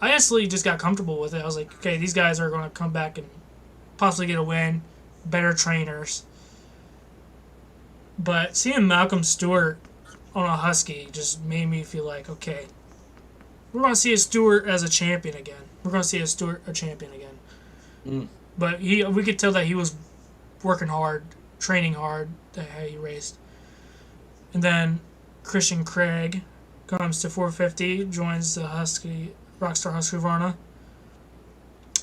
I instantly just got comfortable with it. I was like, okay, these guys are going to come back and possibly get a win, better trainers. But seeing Malcolm Stewart on a Husky just made me feel like, okay, we're going to see a Stewart as a champion again. We're going to see a Stewart a champion again. Mm. But we could tell that he was working hard, training hard, how he raced. And then Christian Craig comes to 450, joins the Rockstar Husqvarna.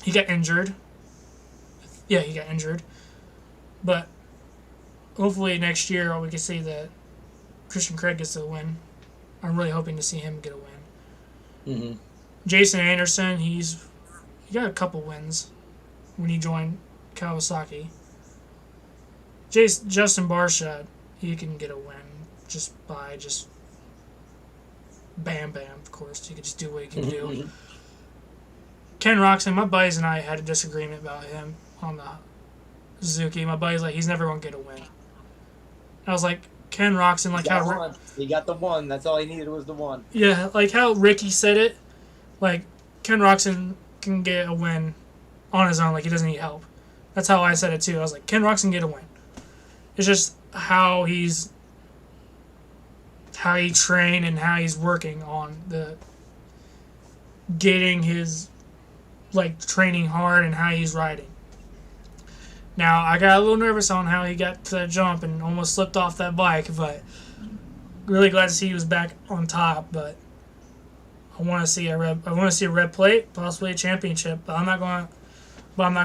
He got injured. Yeah, he got injured. But hopefully next year we can see that Christian Craig gets a win. I'm really hoping to see him get a win. Mm-hmm. Jason Anderson, he got a couple wins when he joined Kawasaki. Justin Barshad, he can get a win just bam, of course. He can just do what he can do. Ken Roxon, my buddies and I had a disagreement about him on the Suzuki. My buddy's like, he's never going to get a win. I was like, Ken Roxon, like how... He got the one. That's all he needed was the one. Yeah, like how Ricky said it. Like, Ken Roxon can get a win on his own. Like, he doesn't need help. That's how I said it, too. I was like, Ken Roxon get a win. It's just how he trained and how he's working on the getting his, like, training hard and how he's riding. Now, I got a little nervous on how he got to that jump and almost slipped off that bike, but really glad to see he was back on top. But I want to see a red plate, possibly a championship. But I'm not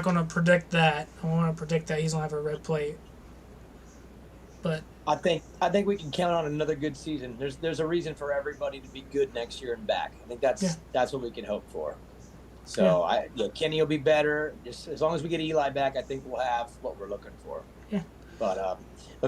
going to predict that. I want to predict that he's going to have a red plate. But I think we can count on another good season. There's a reason for everybody to be good next year and back. I think that's what we can hope for. So Kenny will be better. Just as long as we get Eli back, I think we'll have what we're looking for. Yeah. But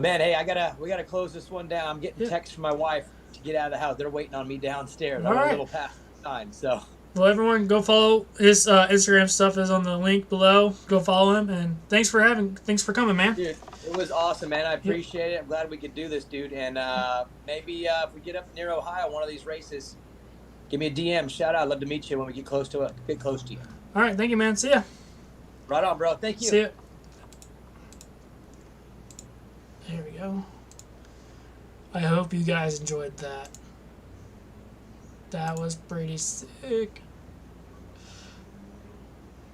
man, hey, we gotta close this one down. I'm getting text from my wife to get out of the house. They're waiting on me downstairs. I'm a little past time. So. Well, everyone, go follow his Instagram stuff is on the link below. Go follow him, and thanks for coming, man. Dude, it was awesome, man. I appreciate it. I'm glad we could do this, dude. And maybe if we get up near Ohio, one of these races, give me a DM. Shout out. I'd love to meet you when we get close to you. All right, thank you, man. See ya. Right on, bro. Thank you. See ya. There we go. I hope you guys enjoyed that. That was pretty sick.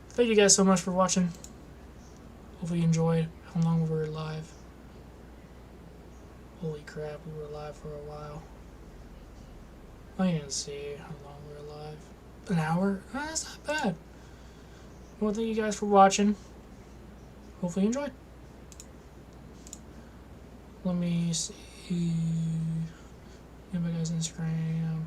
Thank you guys so much for watching. Hopefully you enjoyed how long we were live. Holy crap, we were live for a while. I didn't even see how long we were live. An hour? Oh, that's not bad. Well, thank you guys for watching. Hopefully you enjoyed. Let me see. Give my guys Instagram.